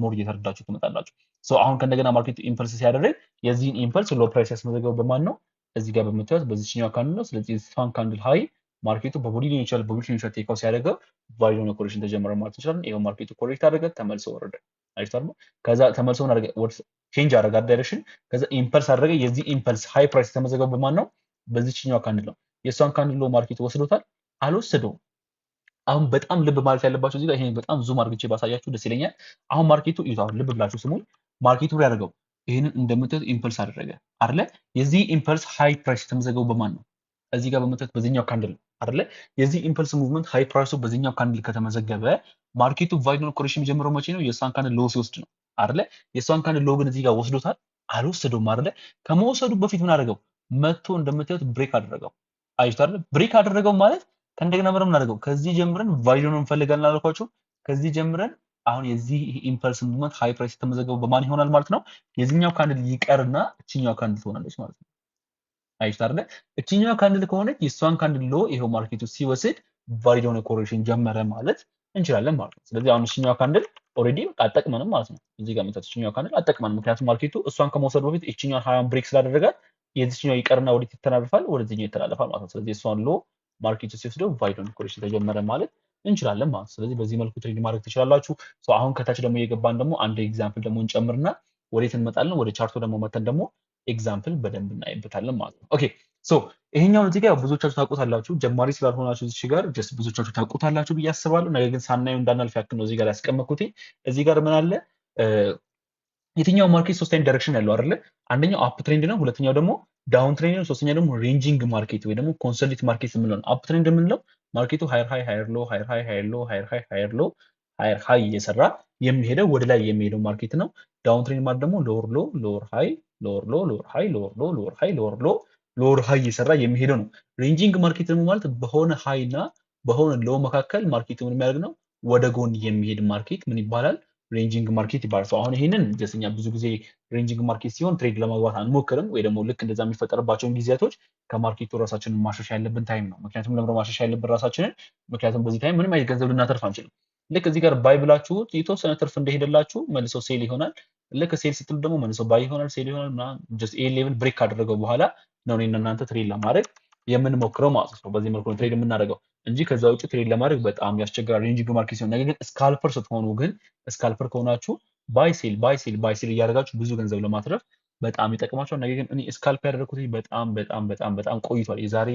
ትመጣላችሁ። አሁን ከእንደገና ማርኬቱ ኢምፐልስ ሲያደርግ የዚህን ኢምፐልስ ሎ ፕራይስ ያስመዘገበው በማን ነው? እዚህ ጋር በምታዩት በዚህኛው ካንድል ነው። ስለዚህ እሷን ካንድል ሃይ ማርኬቱ በቦዲ ሊሆን ይችላል በዊክ ሊሆን ይችላል ቴካው ሲያደርገው ቫሊድ የሆነ ኮሬክሽን ተጀመረ ማለት እንችላለን። ይሄው ማርኬቱ ኮሬክት አደረገ፣ ተመልሶ ወረደ። አይታል ከዛ ተመልሶ አደረገ ወደ ቼንጅ አደረገ ዳይሬክሽን። ከዛ ኢምፐልስ አደረገ። የዚህ ኢምፐልስ ሃይ ፕራይስ የተመዘገበው በማን ነው? በዚህኛው ካንድል ነው። የእሷን ካንድል ሎ ማርኬቱ ወስዶታል? አልወሰደውም። አሁን በጣም ልብ ማለት ያለባቸው እዚህ ጋር ይሄን በጣም ዙም አድርግቼ ባሳያችሁ ደስ ይለኛል። አሁን ማርኬቱ ይዟል። ልብ ብላችሁ ስሙኝ። ማርኬቱ ያደርገው ይሄንን እንደምታዩት ኢምፐልስ አደረገ አይደለ? የዚህ ኢምፐልስ ሃይ ፕራይስ የተመዘገበው በማን ነው? እዚህ ጋር በምታዩት በዚህኛው ካንድል አይደለ? የዚህ ኢምፐልስ ሙቭመንት ሃይ ፕራይሱ በዚህኛው ካንድል ከተመዘገበ ማርኬቱ ቫይዶን ኮሬክሽን የሚጀምረው መቼ ነው? የእሷን ካንድል ሎ ሲወስድ ነው አይደለ? የእሷን ካንድል ሎ ግን እዚህ ጋር ወስዶታል? አልወሰደውም አይደለ? ከመወሰዱ በፊት ምን አደረገው? መጥቶ እንደምታዩት ብሬክ አደረገው። አይታችሁ አይደለ? ብሬክ አደረገው ማለት ከእንደገና ምንም እናደርገው ከዚህ ጀምረን ቫሊዩን እንፈልጋለን አልኳችሁ። ከዚህ ጀምረን አሁን የዚህ ኢምፐልስ ሙቭመንት ሃይ ፕራይስ የተመዘገበው በማን ይሆናል ማለት ነው? የዚህኛው ካንድል ይቀርና እቺኛው ካንድል ትሆናለች ማለት ነው። አይታችሁ አይደለ? እቺኛው ካንድል ከሆነች የሷን ካንድል ሎ ይሄው ማርኬቱ ሲወስድ ቫሊድ የሆነ ኮሬክሽን ጀመረ ማለት እንችላለን ማለት ነው። ስለዚህ አሁን እቺኛው ካንድል ኦልሬዲ አጠቅመንም ማለት ነው። እዚህ ጋር መጣች እቺኛው ካንድል አጠቅመንም፣ ምክንያቱም ማርኬቱ እሷን ከመውሰዱ በፊት እቺኛው ሃያን ብሬክ ስላደረጋት የዚህኛው ይቀርና ወዴት ይተላለፋል? ወደዚህኛው ይተላለፋል ማለት ነው። ስለዚህ እሷን ሎ ማርኬቱ ሲወስደው ቫሊድ ኮሬክሽን ተጀመረ ማለት እንችላለን ማለት ነው። ስለዚህ በዚህ መልኩ ትሬድ ማድረግ ትችላላችሁ። አሁን ከታች ደግሞ እየገባን ደግሞ አንድ ኤግዛምፕል ደግሞ እንጨምርና ወዴት እንመጣለን? ወደ ቻርቱ ደግሞ መተን ደግሞ ኤግዛምፕል በደንብ እናይበታለን ማለት ነው። ኦኬ ይሄኛውን እዚህ ጋር ብዙዎቻችሁ ታውቁታላችሁ። ጀማሪ ስላልሆናችሁ እዚህ ጋር ጀስት ብዙዎቻችሁ ታውቁታላችሁ ብዬ አስባለሁ። ነገር ግን ሳናየው እንዳናልፍ ያክል ነው እዚህ ጋር ያስቀመጥኩት። እዚህ ጋር ምን አለ? የትኛው ማርኬት ሶስት አይነት ዳይሬክሽን ያለው አይደለ? አንደኛው አፕ ትሬንድ ነው፣ ሁለተኛው ደግሞ ዳውን ትሬንድ ነው፣ ሶስተኛ ደግሞ ሬንጂንግ ማርኬት ወይ ደግሞ ኮንሶሊዴት ማርኬት የምንለው ነው። አፕ ትሬንድ የምንለው ማርኬቱ ሃየር ሃይ ሃየር ሎ ሃየር ሃይ ሃየር ሎ ሃየር ሃይ ሃየር ሎ ሃየር ሃይ እየሰራ የሚሄደው ወደ ላይ የሚሄደው ማርኬት ነው። ዳውን ትሬንድ ማለት ደግሞ ሎወር ሎ ሎወር ሃይ ሎወር ሎ ሎወር ሃይ ሎወር ሎ ሎወር ሃይ ሎወር ሎ ሎወር ሃይ እየሰራ የሚሄደው ነው። ሬንጂንግ ማርኬት ደግሞ ማለት በሆነ ሃይ እና በሆነ ሎ መካከል ማርኬቱ ምን የሚያደርግ ነው? ወደ ጎን የሚሄድ ማርኬት ምን ይባላል? ሬንጂንግ ማርኬት ይባላል። አሁን ይሄንን ጀስኛ ብዙ ጊዜ ሬንጂንግ ማርኬት ሲሆን ትሬድ ለመግባት አንሞክርም፣ ወይ ደግሞ ልክ እንደዛ የሚፈጠርባቸውን ጊዜያቶች ከማርኬቱ ራሳችንን ማሻሻል ያለብን ታይም ነው። ምክንያቱም ለምሮ ማሻሻል ያለብን ራሳችንን፣ ምክንያቱም በዚህ ታይም ምንም አይነት ገንዘብ ልናተርፍ አንችልም። ልክ እዚህ ጋር ባይ ብላችሁት የተወሰነ ትርፍ እንደሄደላችሁ መልሶ ሴል ይሆናል። ልክ ሴል ስትሉ ደግሞ መልሶ ባይ ይሆናል፣ ሴል ይሆናል እና ጀስት ኤ ሌቭል ብሬክ ካደረገው በኋላ ነው እኔና እናንተ ትሬድ ለማድረግ የምንሞክረው ማለት ነው። በዚህ መልኩ ትሬድ የምናደርገው እንጂ ከዛ ውጭ ትሬድ ለማድረግ በጣም ያስቸግራል ሬንጂንግ ማርኬት ሲሆን። ነገር ግን ስካልፐር ስትሆኑ ግን ስካልፐር ከሆናችሁ ባይ ሴል ባይ ሴል ባይ ሴል እያደረጋችሁ ብዙ ገንዘብ ለማትረፍ በጣም ይጠቅማቸዋል። ነገር ግን እኔ ስካልፕ ያደረኩት በጣም ቆይቷል። የዛሬ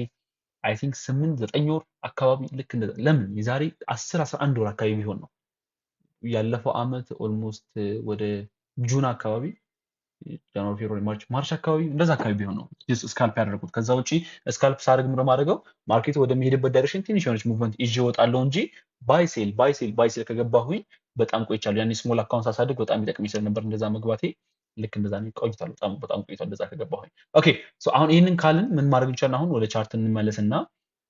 አይ ቲንክ 8-9 ወር አካባቢ ልክ እንደዛ። ለምን የዛሬ 10-11 ወር አካባቢ ቢሆን ነው ያለፈው አመት ኦልሞስት ወደ ጁን አካባቢ ጃንዋሪ ፌብሩዋሪ ማርች አካባቢ እንደዛ አካባቢ ቢሆን ነው ስካልፕ ያደረኩት። ከዛ ውጪ ስካልፕ ሳደርግ ምንድን ነው የማደርገው? ማርኬት ወደሚሄድበት ዳይሬክሽን ትንሽ የሆነች ሙቭመንት ይዤ እወጣለሁ እንጂ ባይ ሴል ከገባሁኝ በጣም ቆይቻለሁ። ያኔ ስሞል አካውንት ሳሳድግ በጣም ይጠቅመኝ ስለነበር እንደዛ መግባቴ ልክ እንደዛ ነው ቆይቷል። በጣም ቆይቷል እንደዛ ከገባሁኝ። ኦኬ አሁን ይህንን ካልን ምን ማድረግ እንችላለን? አሁን ወደ ቻርት እንመለስና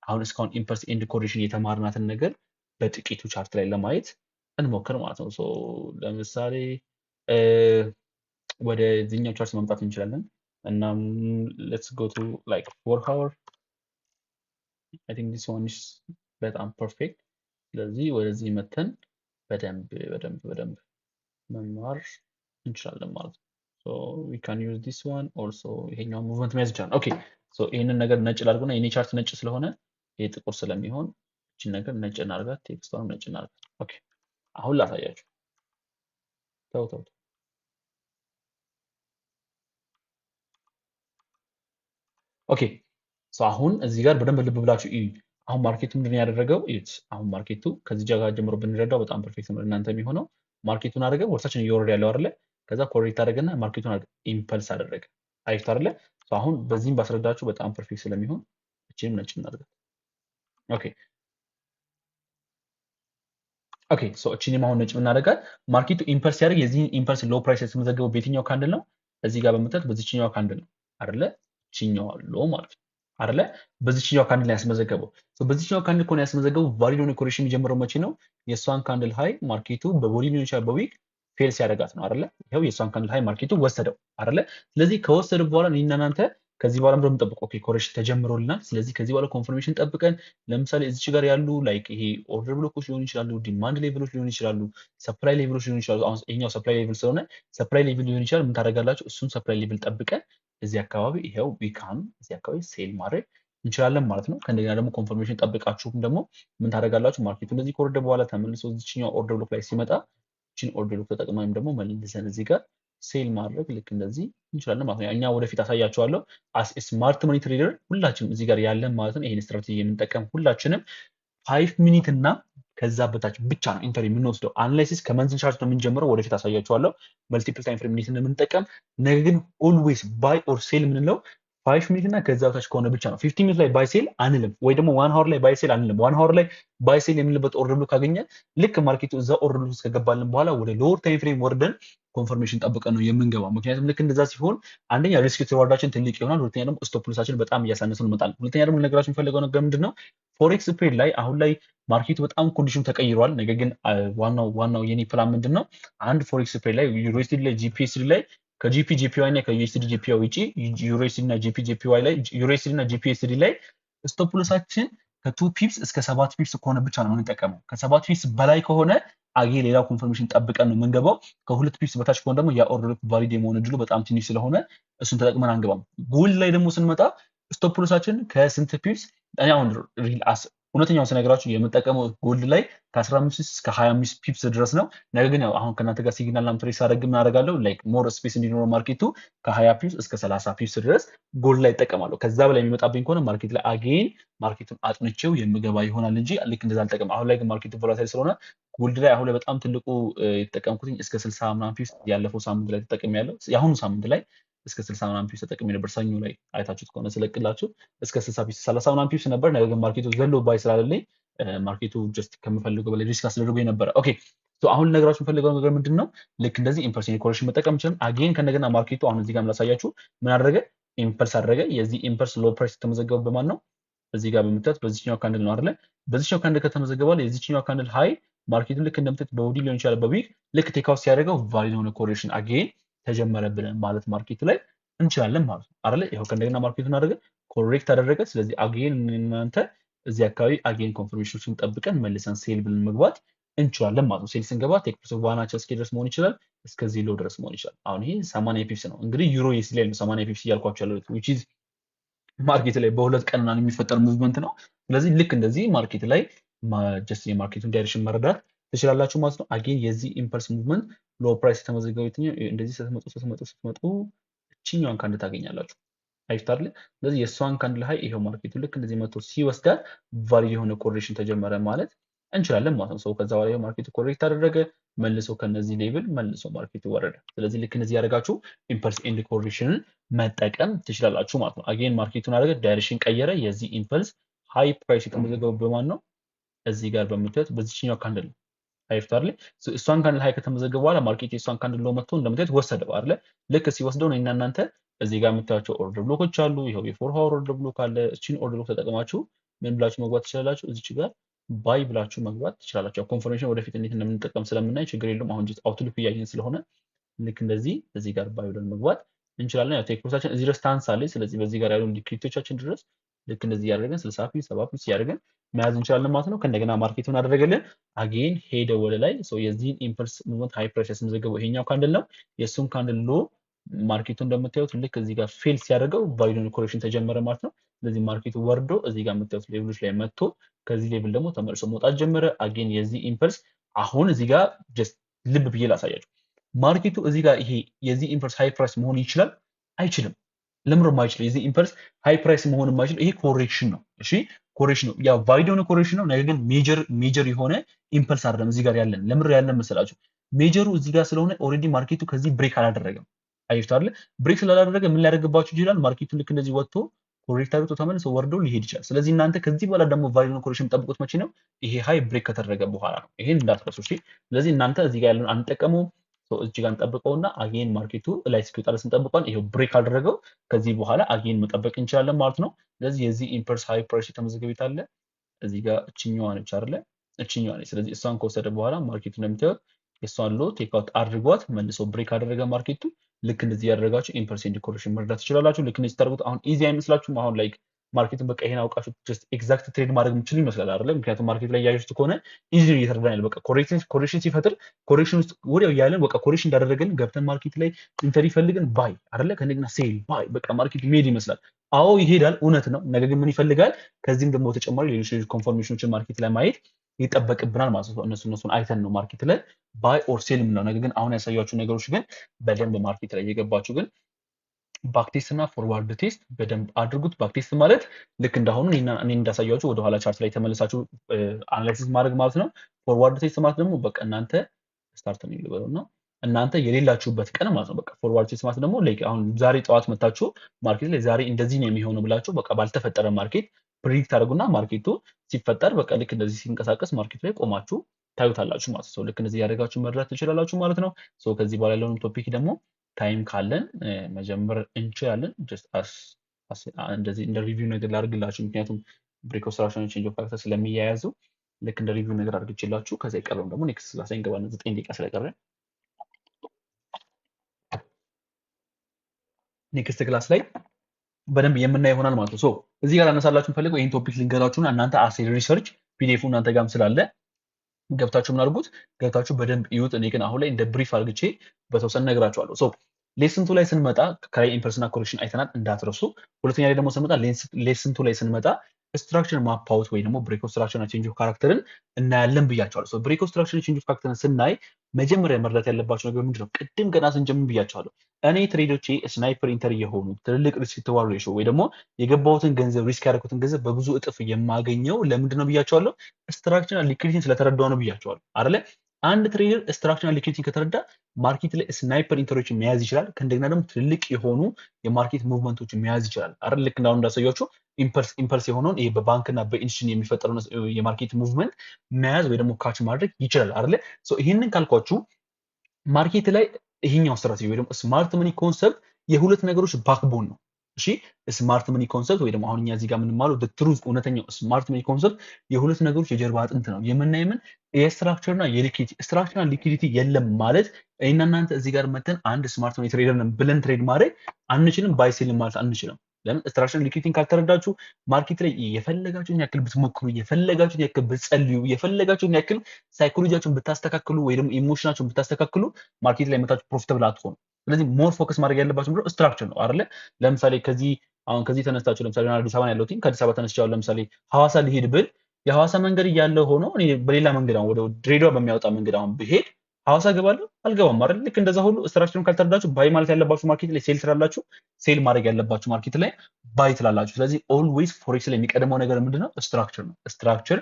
አሁን እስካሁን ኢምፐልስ ኤንድ ኮሬክሽን የተማርናትን ነገር በጥቂቱ ቻርት ላይ ለማየት እንሞክር ማለት ነው። ለምሳሌ ወደ ዚህኛው ቻርት መምጣት እንችላለን እና let's go to like 4 hour. I think this one is በጣም ፐርፌክት። ስለዚህ ወደዚህ መተን በደንብ መማር እንችላለን ማለት ነው። we can use this one also። ይሄኛው ሙቭመንት መያዝ ይችላል። ኦኬ ይሄንን ነገር ነጭ ላድርግና የኔ ቻርት ነጭ ስለሆነ ይሄ ጥቁር ስለሚሆን እቺን ነገር ነጭ እናድርጋት፣ ቴክስቷን ነጭ እናድርጋት። ኦኬ አሁን ላሳያችሁ። ተው ኦኬ አሁን እዚህ ጋር በደንብ ልብ ብላችሁ እዩ። አሁን ማርኬቱ ምንድነው ያደረገው? እዩት። አሁን ማርኬቱ ከዚህ ጋር ጀምሮ ብንረዳው በጣም ፐርፌክት ነው እናንተ የሚሆነው። ማርኬቱን አደረገ ወርሳችን እየወረደ ያለው አይደለ? ከዛ ኮሬክት አደረገና ማርኬቱን ኢምፐልስ አደረገ። አይታ አይደለ? አሁን በዚህም ባስረዳችሁ በጣም ፐርፌክት ስለሚሆን እቺንም ነጭ እናድርጋት። ኦኬ እቺንም አሁን ነጭ እናደርጋት። ማርኬቱ ኢምፐልስ ያደርግ የዚህን ኢምፐልስ ሎ ፕራይስ የተመዘገበው በየትኛው ካንድል ነው? እዚህ ጋር በመጣት በዚህኛው ካንድል ነው አይደለ? ቺኛው ሎ ማለት ነው አይደለ? በዚህኛው ካንድል ላይ ያስመዘገበው። በዚህኛው ካንድል ኮን ያስመዘገበው ቫሊድ ሆነ ኮሬክሽን የሚጀምረው መቼ ነው? የሷን ካንድል ሃይ ማርኬቱ በቦዲ ሊሆን ይችላል በዊክ ፌል ሲያደርጋት ነው አይደለ? ይሄው የሷን ካንድል ሃይ ማርኬቱ ወሰደው አይደለ? ስለዚህ ከወሰደ በኋላ እኔና እናንተ ከዚህ በኋላ ምንድነው የምንጠብቀው? ኦኬ ኮሬክሽን ተጀምሮልናል። ስለዚህ ከዚህ በኋላ ኮንፈርሜሽን ጠብቀን ለምሳሌ እዚች ጋር ያሉ ላይክ ይሄ ኦርደር ብሎኮች ሊሆኑ ይችላሉ፣ ዲማንድ ሌቭሎች ሊሆኑ ይችላሉ፣ ሰፕላይ ሌቭሎች ሊሆኑ ይችላሉ። አሁን ይሄኛው ሰፕላይ ሌቭል ስለሆነ ሰፕላይ ሌቭል ሊሆን ይችላል። ምን ታደርጋላችሁ? እሱን ሰፕላይ ሌቭል ጠብቀን እዚህ አካባቢ ይሄው ዊካን እዚህ አካባቢ ሴል ማድረግ እንችላለን ማለት ነው። ከእንደገና ደግሞ ኮንፈርሜሽን ጠብቃችሁም ደግሞ ምን ታደርጋላችሁ? ማርኬቱ እንደዚህ ከወረደ በኋላ ተመልሶ እዚችኛው ኦርደር ብሎክ ላይ ሲመጣ እቺን ኦርደር ብሎክ ተጠቅመን ወይም ደግሞ መልሰን እዚህ ጋር ሴል ማድረግ ልክ እንደዚህ እንችላለን ማለት ነው። እኛ ወደፊት አሳያችኋለሁ። አስ ስማርት መኒ ትሬደር ሁላችንም እዚህ ጋር ያለን ማለት ነው ይሄን ስትራቴጂ የምንጠቀም ሁላችንም 5 ሚኒት እና ከዛ በታች ብቻ ነው ኢንተር የምንወስደው። አናላይሲስ ከመንዝል ቻርት ነው የምንጀምረው። ወደፊት አሳያችኋለሁ መልቲፕል ታይም ፍሬም ሚኒት የምንጠቀም። ነገር ግን ኦልዌይስ ባይ ኦር ሴል የምንለው 5 ሚኒት እና ከዛ በታች ከሆነ ብቻ ነው። 15 ሚኒት ላይ ባይ ሴል አንልም፣ ወይ ደግሞ 1 ሃወር ላይ ባይ ሴል አንልም። 1 ሃወር ላይ ባይ ሴል የምንልበት ኦርደር ብሎክ ካገኘን ልክ ማርኬቱ እዛ ኦርደር ብሎክ ከገባልን በኋላ ወደ ሎወር ታይም ፍሬም ወርደን ኮንፈርሜሽን ጠብቀን ነው የምንገባው። ምክንያቱም ልክ እንደዛ ሲሆን አንደኛ ሪስክ ሪዋርዳችን ትልቅ ይሆናል፣ ሁለተኛ ደግሞ ስቶፕ ሎሳችን በጣም እያሳነሰን እንመጣለን። ሁለተኛ ደግሞ ልነግራችሁ የምፈልገው ነገር ምንድነው ፎሬክስ ትሬድ ላይ አሁን ላይ ማርኬቱ በጣም ኮንዲሽኑ ተቀይሯል። ነገር ግን ዋናው የኔ ፕላን ምንድነው አንድ ፎሬክስ ትሬድ ላይ ዩኤስዲ ላይ ጂፒኤስዲ ላይ ከጂፒ ጂፒዋይ እና ከዩኤስዲ ጂፒዋይ ውጪ ዩኤስዲ እና ጂፒ ጂፒዋይ ላይ ዩኤስዲ እና ጂፒኤስዲ ላይ ስቶፕ ሎሳችን ከ2 ፒፕስ እስከ 7 ፒፕስ ከሆነ ብቻ ነው የምንጠቀመው። ከ7 ፒፕስ በላይ ከሆነ አጌ ሌላ ኮንፈርሜሽን ጠብቀን ነው የምንገባው። ከ2 ፒፕስ በታች ከሆነ ደግሞ ያ ኦርደር ቫሊድ የመሆን እድሉ በጣም ትንሽ ስለሆነ እሱን ተጠቅመን አንገባም። ጎልድ ላይ ደግሞ ስንመጣ ስቶፕ ሎሳችን ከስንት ፒፕስ እኔ አሁን እውነተኛውን ስነግራችሁ የምጠቀመው ጎልድ ላይ ከ15 እስከ 25 ፒፕስ ድረስ ነው። ነገር ግን አሁን ከእናንተ ጋር ሲግናል እና ትሬስ አደረግ ምን አደርጋለሁ ላይክ ሞር ስፔስ እንዲኖረው ማርኬቱ ከ20 ፒፕስ እስከ 30 ፒፕስ ድረስ ጎልድ ላይ እጠቀማለሁ። ከዛ በላይ የሚመጣብኝ ከሆነ ማርኬት ላይ አጌን ማርኬቱን አጥንቼው የምገባ ይሆናል እንጂ ልክ እንደዛ አልጠቀም። አሁን ላይ ግን ማርኬቱ ቮላታይል ስለሆነ ጎልድ ላይ አሁን ላይ በጣም ትልቁ የተጠቀምኩትኝ እስከ 60 ምናምን ፒፕስ ያለፈው ሳምንት ላይ ተጠቅሜያለሁ። የአሁኑ ሳምንት ላይ እስከ 60 ምናምን ፒፕስ ተጠቅሜ ነበር። ሰኞ ላይ አይታችሁት ከሆነ ስለቅላችሁ እስከ 60 ፒፕስ 30 ምናምን ፒፕስ ነበር። ነገር ግን ማርኬቱ ዘሎ ባይ ስላለልኝ ማርኬቱ ጀስት ከምፈልገው በላይ ሪስክ አስደርጎ የነበረ። ኦኬ ሶ አሁን ልነግራችሁ የምፈልገው ነገር ምንድነው ልክ እንደዚህ ኢምፐልስ ኮሬክሽን መጠቀም እንችላለን። አጌን ከነገና ማርኬቱ አሁን እዚህ ጋር ላሳያችሁ ምን አደረገ? ኢምፐልስ አደረገ። የዚህ ኢምፐልስ ሎ ፕራይስ የተመዘገበው በማን ነው? እዚህ ጋር በምታዩት በዚህኛው ካንድል ነው አይደለ? በዚህኛው ካንድል ከተመዘገበው የዚህኛው ካንድል ሃይ ማርኬቱ ልክ እንደምታዩት በውዲ ሊሆን ይችላል በዊክ ልክ ቴክ አውት ሲያደርገው ቫሊድ የሆነ ኮሬክሽን አጌን ተጀመረ ብለን ማለት ማርኬቱ ላይ እንችላለን ማለት ነው አይደለ? ይሄው ከእንደገና ማርኬቱን አደረገ ኮሬክት አደረገ። ስለዚህ አጌን እናንተ እዚህ አካባቢ አጌን ኮንፈርሜሽኖችን ጠብቀን መልሰን ሴል ብለን መግባት እንችላለን ማለት ነው። ሴል ስንገባ ቴክ ፕሮሰስ ዋናቸው እስከ ድረስ መሆን ይችላል፣ እስከዚህ ሎ ድረስ መሆን ይችላል። አሁን ይሄ 80 ፒፕስ ነው እንግዲህ ዩሮ ዩኤስዲ ላይ ነው 80 ፒፕስ እያልኳቸው ያለሁት which is ማርኬት ላይ በሁለት ቀን ምናምን የሚፈጠር ሙቭመንት ነው። ስለዚህ ልክ እንደዚህ ማርኬት ላይ ጀስት የማርኬቱን ዳይሬክሽን መረዳት ትችላላችሁ ማለት ነው። አጌን የዚህ ኢምፐልስ ሙቭመንት ሎ ፕራይስ የተመዘገበው የትኛው እንደዚህ ስትመጡ እችኛዋን ካንድ ታገኛላችሁ አይታለ። ስለዚህ የሷን ካንድል ሃይ ይሄው ማርኬቱ ልክ እንደዚህ መጥቶ ሲወስዳት ቫሊድ የሆነ ኮሬክሽን ተጀመረ ማለት እንችላለን ማለት ነው። ከዛ በኋላ ይሄው ማርኬቱ ኮሬክት አደረገ መልሶ ከነዚህ ሌቭል መልሶ ማርኬቱ ወረደ። ስለዚህ ልክ እንደዚህ ያደርጋችሁ ኢምፐልስ ኤንድ ኮሬክሽንን መጠቀም ትችላላችሁ ማለት ነው። አጌን ማርኬቱን አደረገ ዳይሬክሽን ቀየረ። የዚህ ኢምፐልስ ሃይ ፕራይስ የተመዘገበው በማን ነው? እዚህ ጋር በምታዩት በዚህኛው ካንድል ነው አይፍታርሊ እሷን ካንድል ሃይ ከተመዘገበ በኋላ ማርኬት የሷን ካንድል ሎ መጥቶ እንደምታዩት ወሰደው አይደለ? ልክ ሲወስደው ነው እናንተ እዚህ ጋር የምታዩቸው ኦርደር ብሎኮች አሉ። ይሄው የፎር ሃወር ኦርደር ብሎክ አለ። እቺን ኦርደር ብሎክ ተጠቅማችሁ ምን ብላችሁ መግባት ትችላላችሁ? እዚች ጋር ባይ ብላችሁ መግባት ትችላላችሁ። ኮንፈርሜሽን ወደፊት እንዴት እንደምንጠቀም ስለምናይ ችግር የለውም። አሁን ጀስት አውትሉክ እያየን ስለሆነ ልክ እንደዚህ እዚህ ጋር ባይ ብለን መግባት እንችላለን። ያው ቴክ ፕሮሰሳችን እዚህ ድረስ ታንሳለች። ስለዚህ በዚህ ጋር ያሉ ሊኩዊዲቲዎቻችን ድረስ ልክ እንደዚህ ያደርገን 60 ፒፕስ 70 ፒፕስ ያደርገን መያዝ እንችላለን ማለት ነው። ከእንደገና ማርኬቱን አደረገልን አጌን ሄደ ወደ ላይ። የዚህን ኢምፐልስ ሙቭመንት ሃይ ፕራይስ ያስመዘገበው ይሄኛው ካንድል ነው። የእሱን ካንድል ሎ ማርኬቱ እንደምታዩት ልክ እዚህ ጋር ፌል ሲያደርገው ቫሊድ ኮሬክሽን ተጀመረ ማለት ነው። ስለዚህ ማርኬቱ ወርዶ እዚህ ጋር የምታዩት ሌቭሎች ላይ መጥቶ ከዚህ ሌቭል ደግሞ ተመልሶ መውጣት ጀመረ። አጌን የዚህ ኢምፐልስ አሁን እዚህ ጋር ጀስት ልብ ብዬ ላሳያችሁ። ማርኬቱ እዚህ ጋር ይሄ የዚህ ኢምፐልስ ሃይ ፕራይስ መሆን ይችላል አይችልም? ለምሮ ማይችል የዚህ ኢምፐልስ ሃይ ፕራይስ መሆን የማይችል ይሄ ኮሬክሽን ነው። እሺ ኮሬክሽን ነው፣ ያው ቫሊድ የሆነ ኮሬክሽን ነው። ነገር ግን ሜጀር የሆነ ኢምፐልስ አይደለም እዚህ ጋር ያለን። ለምሮ ያለን መሰላችሁ ሜጀሩ እዚህ ጋር ስለሆነ ኦልሬዲ ማርኬቱ ከዚህ ብሬክ አላደረገም። አይፍታል ብሬክ ስላላደረገ ምን ሊያደርግባችሁ ይችላል? ማርኬቱ ልክ እንደዚህ ወጥቶ ኮሬክት አድርጎ ተመልሶ ወርዶ ሊሄድ ይችላል። ስለዚህ እናንተ ከዚህ በኋላ ደግሞ ቫሊድ የሆነ ኮሬክሽን ጠብቁት። መቼ ነው? ይሄ ሃይ ብሬክ ከተደረገ በኋላ ነው። ይሄን እንዳትረሱ እሺ። ስለዚህ እናንተ እዚህ ጋር ያለውን አንጠቀመው እዚህ ጋር እንጠብቀውና አጌን ማርኬቱ ላይ እስኪወጣ ድረስ እንጠብቀዋለን። ይሄው ብሬክ አደረገው። ከዚህ በኋላ አጌን መጠበቅ እንችላለን ማለት ነው። ስለዚህ የዚህ ኢምፐልስ ሃይ ፕራይስ የተመዘገበ ይታለ እዚህ ጋር እችኛዋ ነች አይደለ? እችኛዋ ነች። ስለዚህ እሷን ከወሰደ በኋላ ማርኬቱ እንደምታዩት የሷን ሎ ቴክ አውት አድርጓት መልሶ ብሬክ አደረገ ማርኬቱ። ልክ እንደዚህ ያደረጋችሁ ኢምፐርሰንት ኮሬክሽን መረዳት ትችላላችሁ። ልክ እንደዚህ ታደርጉት። አሁን ኢዚ አይመስላችሁም? አሁን ላይክ ማርኬትን በቃ ይሄን አውቃችሁ ጀስት ኤግዛክት ትሬድ ማድረግ የምችሉ ይመስላል አይደለ? ምክንያቱም ማርኬት ላይ ያያችሁት ከሆነ ኢዚ እየተረዳን ያለ በቃ ኮሬክሽን ሲፈጥር ኮሬክሽን ውስጥ ወዲያው እያለን በቃ ኮሬክሽን እንዳደረገን ገብተን ማርኬት ላይ ኢንተሪ ፈልገን ባይ አይደለ? ከእንደገና ሴል ባይ በቃ ማርኬት ሜድ ይመስላል። አዎ ይሄዳል፣ እውነት ነው። ነገር ግን ምን ይፈልጋል? ከዚህም ደግሞ ተጨማሪ ሌሎች ኮንፎርሜሽኖችን ማርኬት ላይ ማየት ይጠበቅብናል ማለት ነው። እነሱን አይተን ነው ማርኬት ላይ ባይ ኦር ሴል የምንለው። ነገር ግን አሁን ያሳያችሁ ነገሮች ግን በደንብ ማርኬት ላይ እየገባችሁ ግን ባክቴስት እና ፎርዋርድ ቴስት በደንብ አድርጉት። ባክቴስት ማለት ልክ እንዳሁኑ እኔ እንዳሳያችሁ ወደኋላ ቻርት ላይ ተመልሳችሁ አናላይሲስ ማድረግ ማለት ነው። ፎርዋርድ ቴስት ማለት ደግሞ በቃ እናንተ ስታርት ነው የሚለው ነው እናንተ የሌላችሁበት ቀን ማለት ነው። በቃ ፎርዋርድ ቴስት ማለት ደግሞ ላይክ አሁን ዛሬ ጠዋት መታችሁ ማርኬት ላይ ዛሬ እንደዚህ ነው የሚሆነው ብላችሁ በቃ ባልተፈጠረ ማርኬት ፕሪዲክት አድርጉና ማርኬቱ ሲፈጠር በቃ ልክ እንደዚህ ሲንቀሳቀስ ማርኬት ላይ ቆማችሁ ታዩታላችሁ ማለት ነው። ልክ እንደዚህ ያደርጋችሁ መረዳት ትችላላችሁ ማለት ነው። ከዚህ በኋላ ያለውን ቶፒክ ደግሞ ታይም ካለን መጀመር እንችላለን። እንደዚህ እንደ ሪቪው ነገር ላድርግላችሁ፣ ምክንያቱም ብሬክ ኦፍ ስትራክቸር ቼንጅ ኦፍ ካራክተር ስለሚያያዙ ልክ እንደ ሪቪው ነገር አድርግችላችሁ። ከዛ የቀረውን ደግሞ ኔክስት ክላስ ላይ እንገባለን። 9 ደቂቃ ስለቀረ ኔክስት ክላስ ላይ በደንብ የምናየው ይሆናል ማለት ነው። እዚህ ጋር አነሳላችሁ ፈልገው ይሄን ቶፒክ ልንገራችሁና እናንተ አሴ ሪሰርች ፒዲኤፉ እናንተ ጋርም ስላለ ገብታችሁ ምን አድርጉት፣ ገብታችሁ በደንብ ይዩት። እኔ ግን አሁን ላይ እንደ ብሪፍ አድርግቼ በተወሰነ ነግራችኋለሁ። ሌሰን 2 ላይ ስንመጣ ከላይ ኢምፐርሰናል ኮሬክሽን አይተናል እንዳትረሱ። ሁለተኛ ላይ ደግሞ ስንመጣ ሌሰን 2 ላይ ስንመጣ ስትራክቸር ማፕ አውት ወይ ደግሞ ብሬክ ኦፍ ስትራክቸር እና ቼንጅ ኦፍ ካራክተርን እናያለን ብያቸዋለሁ። ብሬክ ኦፍ ስትራክቸር እና ቼንጅ ኦፍ ካራክተርን ስናይ መጀመሪያ መረዳት ያለባቸው ነገር ምንድነው? ቅድም ገና ስንጀምር ብያቸዋለሁ። እኔ ትሬዶቼ ስናይፐር ኢንተር የሆኑ ትልልቅ ሪስክ ቱ ሬሾ ወይ ደግሞ የገባሁትን ገንዘብ ሪስክ ያደረኩትን ገንዘብ በብዙ እጥፍ የማገኘው ለምንድነው ብያቸዋለሁ? ስትራክቸር እና ሊኩዊዲቲን ስለተረዳው ነው ብያቸዋለሁ አይደለ? አንድ ትሬደር ስትራክቸር እና ሊኩዊዲቲን ከተረዳ ማርኬት ላይ ስናይፐር ኢንተሮችን መያዝ ይችላል። ከእንደገና ደግሞ ትልልቅ የሆኑ የማርኬት ሙቭመንቶችን መያዝ ይችላል አይደል? ልክ እንዳሁን እንዳሳያችሁ ኢምፐልስ የሆነውን ይሄ በባንክ እና በኢንስቲትዩሽን የሚፈጠረው የማርኬት ሙቭመንት መያዝ ወይ ደግሞ ካች ማድረግ ይችላል አይደለ? ይህንን ካልኳችሁ ማርኬት ላይ ይሄኛው ስትራቴጂ ወይ ደግሞ ስማርት መኒ ኮንሰፕት የሁለት ነገሮች ባክቦን ነው። እሺ ስማርት መኒ ኮንሰፕት ወይ ደግሞ አሁን እኛ እዚህ ጋር የምንማለው ትሩዝ እውነተኛው ስማርት መኒ ኮንሰፕት የሁለት ነገሮች የጀርባ አጥንት ነው። የምናየምን የስትራክቸር እና የሊኩዊዲቲ ስትራክቸር እና ሊኩዊዲቲ የለም ማለት እኔና እናንተ እዚህ ጋር መተን አንድ ስማርት መኒ ትሬደር ነን ብለን ትሬድ ማድረግ አንችልም። ባይ ሴል ማለት አንችልም። ለምን? ስትራክቸር ሊኩዊዲቲን ካልተረዳችሁ ማርኬት ላይ የፈለጋችሁን ያክል ብትሞክሩ፣ የፈለጋችሁን ያክል ብትጸልዩ፣ የፈለጋችሁን ያክል ሳይኮሎጂያችሁን ብታስተካክሉ ወይ ደግሞ ኢሞሽናችሁን ብታስተካክሉ ማርኬት ላይ መታችሁ ፕሮፊታብል አትሆኑ። ስለዚህ ሞር ፎከስ ማድረግ ያለባችሁ ምንድነው? ስትራክቸር ነው አይደለ? ለምሳሌ ከዚህ ተነስታችሁ ለምሳሌ አዲስ አበባ ያለሁት ከአዲስ አበባ ተነስቻለሁ ለምሳሌ ሐዋሳ ሊሄድ ብል የሐዋሳ መንገድ እያለ ሆኖ እኔ በሌላ መንገድ አሁን ወደ ድሬዳዋ በሚያወጣ መንገድ አሁን ብሄድ ሐዋሳ ገባለሁ አልገባም አይደል? ልክ እንደዛ ሁሉ ስትራክቸሩን ካልተረዳችሁ ባይ ማለት ያለባችሁ ማርኬት ላይ ሴል ትላላችሁ፣ ሴል ማድረግ ያለባችሁ ማርኬት ላይ ባይ ትላላችሁ። ስለዚህ ኦልዌይስ ፎሬክስ ላይ የሚቀድመው ነገር ምንድነው? ስትራክቸር ነው። ስትራክቸር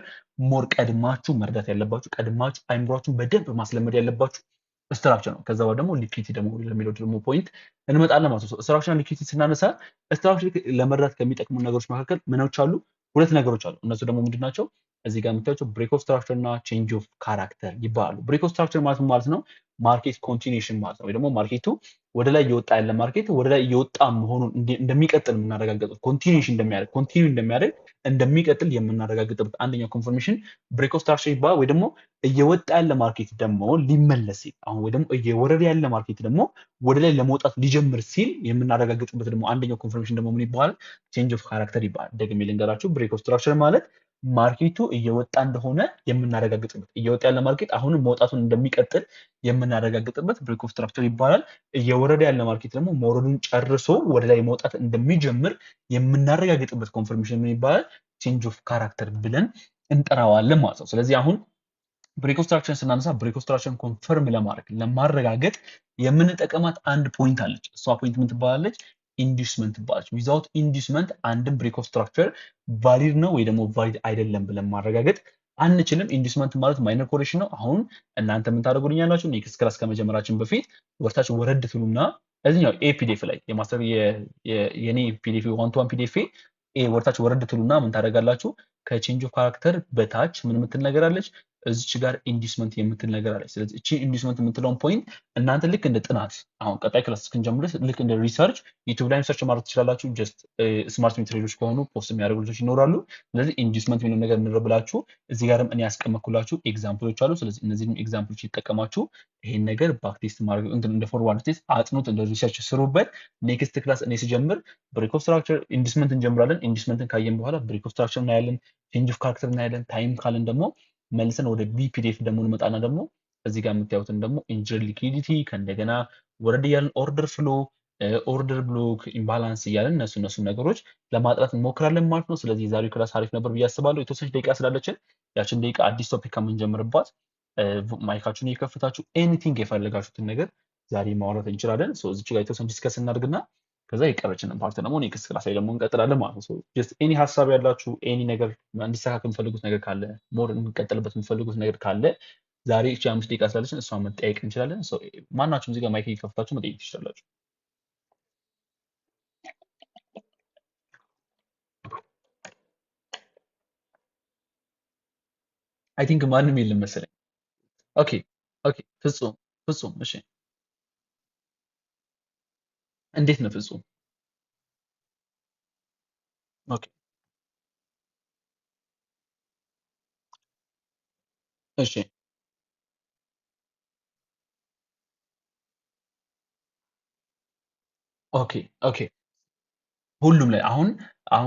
ሞር ቀድማችሁ መረዳት ያለባችሁ፣ ቀድማችሁ አይምሯችሁን በደንብ ማስለመድ ያለባችሁ ስትራክቸር ነው። ከዛ በኋላ ደግሞ ሊኩዊዲቲ ደግሞ ለሚለው ደግሞ ፖይንት እንመጣለን ማለት ነው። ስትራክቸር እና ሊኩዊዲቲ ስናነሳ ስትራክቸር ለመረዳት ከሚጠቅሙ ነገሮች መካከል ምኖች አሉ? ሁለት ነገሮች አሉ። እነሱ ደግሞ ምንድናቸው? እዚህ ጋር የምታዩቸው ብሬክ ኦፍ ስትራክቸር እና ቼንጅ ኦፍ ካራክተር ይባላሉ። ብሬክ ኦፍ ስትራክቸር ማለት ነው ማርኬት ኮንቲኒዩሽን ማለት ነው። ወይ ደግሞ ማርኬቱ ወደ ላይ እየወጣ ያለ ማርኬት ወደ ላይ እየወጣ መሆኑን እንደሚቀጥል የምናረጋግጠው ኮንቲኒዩሽን እንደሚያደርግ እንደሚቀጥል የምናረጋግጥበት አንደኛው ኮንፈርሜሽን ብሬክ ኦፍ ስትራክቸር ይባላል። ወይ ደግሞ እየወጣ ያለ ማርኬት ደግሞ ሊመለስ ሲል አሁን ወይ ደግሞ እየወረደ ያለ ማርኬት ደግሞ ወደ ላይ ለመውጣት ሊጀምር ሲል የምናረጋግጥበት ደግሞ አንደኛው ኮንፈርሜሽን ደግሞ ምን ይባላል? ቼንጅ ኦፍ ካራክተር ይባላል። ደግሜ ልንገራችሁ፣ ብሬክ ኦፍ ስትራክቸር ማለት ማርኬቱ እየወጣ እንደሆነ የምናረጋግጥበት፣ እየወጣ ያለ ማርኬት አሁንም መውጣቱን እንደሚቀጥል የምናረጋግጥበት ብሬክ ኦፍ ስትራክቸር ይባላል። እየወረደ ያለ ማርኬት ደግሞ መውረዱን ጨርሶ ወደ ላይ መውጣት እንደሚጀምር የምናረጋግጥበት ኮንፈርሜሽን ምን ይባላል? ቼንጅ ኦፍ ካራክተር ብለን እንጠራዋለን ማለት ነው። ስለዚህ አሁን ብሬክ ኦፍ ስትራክቸርን ስናነሳ ብሬክ ኦፍ ስትራክቸርን ኮንፈርም ለማረጋገጥ የምንጠቀማት አንድ ፖይንት አለች። እሷ ፖይንት ምን ትባላለች? ኢንዱስመንት ትባላለች። ዊዛውት ኢንዱስመንት አንድም ብሬክ ኦፍ ስትራክቸር ቫሊድ ነው ወይ ደግሞ ቫሊድ አይደለም ብለን ማረጋገጥ አንችልም። ኢንዱስመንት ማለት ማይነር ኮሬክሽን ነው። አሁን እናንተ ምን ታደርጉልኛላችሁ? ኔክስት ክላስ ከመጀመራችን በፊት ወርታችሁ ወረድ ትሉና እዚህኛው ኤፒዲኤፍ ላይ የማስተር የኔ ፒዲኤፍ ዋን ቱ ዋን ፒዲኤፍ ወርታችሁ ወረድ ትሉና ምን ታደርጋላችሁ? ከቼንጅ ኦፍ ካራክተር በታች ምን የምትል ነገር አለች? እዚች ጋር ኢንዱስመንት የምትል ነገር አለች። ስለዚህ እቺ ኢንዱስመንት የምትለውን ፖይንት እናንተ ልክ እንደ ጥናት አሁን ቀጣይ ክላስ እስክንጀምር ልክ እንደ ሪሰርች ዩቲዩብ ላይም ሰርች ማድረግ ትችላላችሁ። ጀስት ስማርት ሜትሮሎጂዎች ከሆኑ ፖስት የሚያደርጉ ልጆች ይኖራሉ። ስለዚህ ኢንዱስመንት የሚለው ነገር እንረብላችሁ። እዚህ ጋርም እኔ ያስቀመጥኩላችሁ ኤግዛምፕሎች አሉ። ስለዚህ እነዚህንም ኤግዛምፕሎች ይጠቀማችሁ ይሄን ነገር ባክቴስት ማድረግ እንደ ፎርዋርድ ቴስት አጥኑት፣ እንደ ሪሰርች ስሩበት። ኔክስት ክላስ እኔ ሲጀምር ብሬክ ኦፍ ስትራክቸር ኢንዱስመንት እንጀምራለን። ኢንዱስመንትን ካየን በኋላ ብሬክ ኦፍ ስትራክቸር እናያለን፣ ቼንጅ ኦፍ ካራክተር እናያለን። ታይም ካለን ደግሞ መልሰን ወደ ቢፒዲኤፍ ደግሞ እንመጣና ደግሞ እዚህ ጋር የምታዩትን ደግሞ ኢንጀር ሊኩዊዲቲ ከእንደገና ወረድ እያለን ኦርደር ፍሎ፣ ኦርደር ብሎክ፣ ኢምባላንስ እያለን እነሱ ነገሮች ለማጥራት እንሞክራለን ማለት ነው። ስለዚህ የዛሬው ክላስ አሪፍ ነበር ብዬ አስባለሁ። የተወሰነች ደቂቃ ስላለችን ያችን ደቂቃ አዲስ ቶፒክ ከምንጀምርባት ማይካችሁን እየከፈታችሁ ኤኒቲንግ የፈለጋችሁትን ነገር ዛሬ ማውራት እንችላለን። እዚች ጋር የተወሰነ ዲስከስ እናድርግና ከዛ የቀረችንን ፓርት ደግሞ ኔክስት ክላስ ላይ ደግሞ እንቀጥላለን ማለት ነው። ጀስት ኤኒ ሀሳብ ያላችሁ ኤኒ ነገር እንዲስተካከል የምትፈልጉት ነገር ካለ ሞር እንቀጥልበት የምትፈልጉት ነገር ካለ ዛሬ እቺ 5 ደቂቃ ስላለችን እሷን መጠያየቅ እንችላለን። ማናችሁም እዚህ ጋር ማይክ እየከፈታችሁ መጠየቅ ትችላላችሁ። አይ ቲንክ ማንም የለም መሰለኝ። ኦኬ ኦኬ። ፍጹም እሺ። እንዴት ነው ፍጹም? ኦኬ እሺ ኦኬ ኦኬ። ሁሉም ላይ አሁን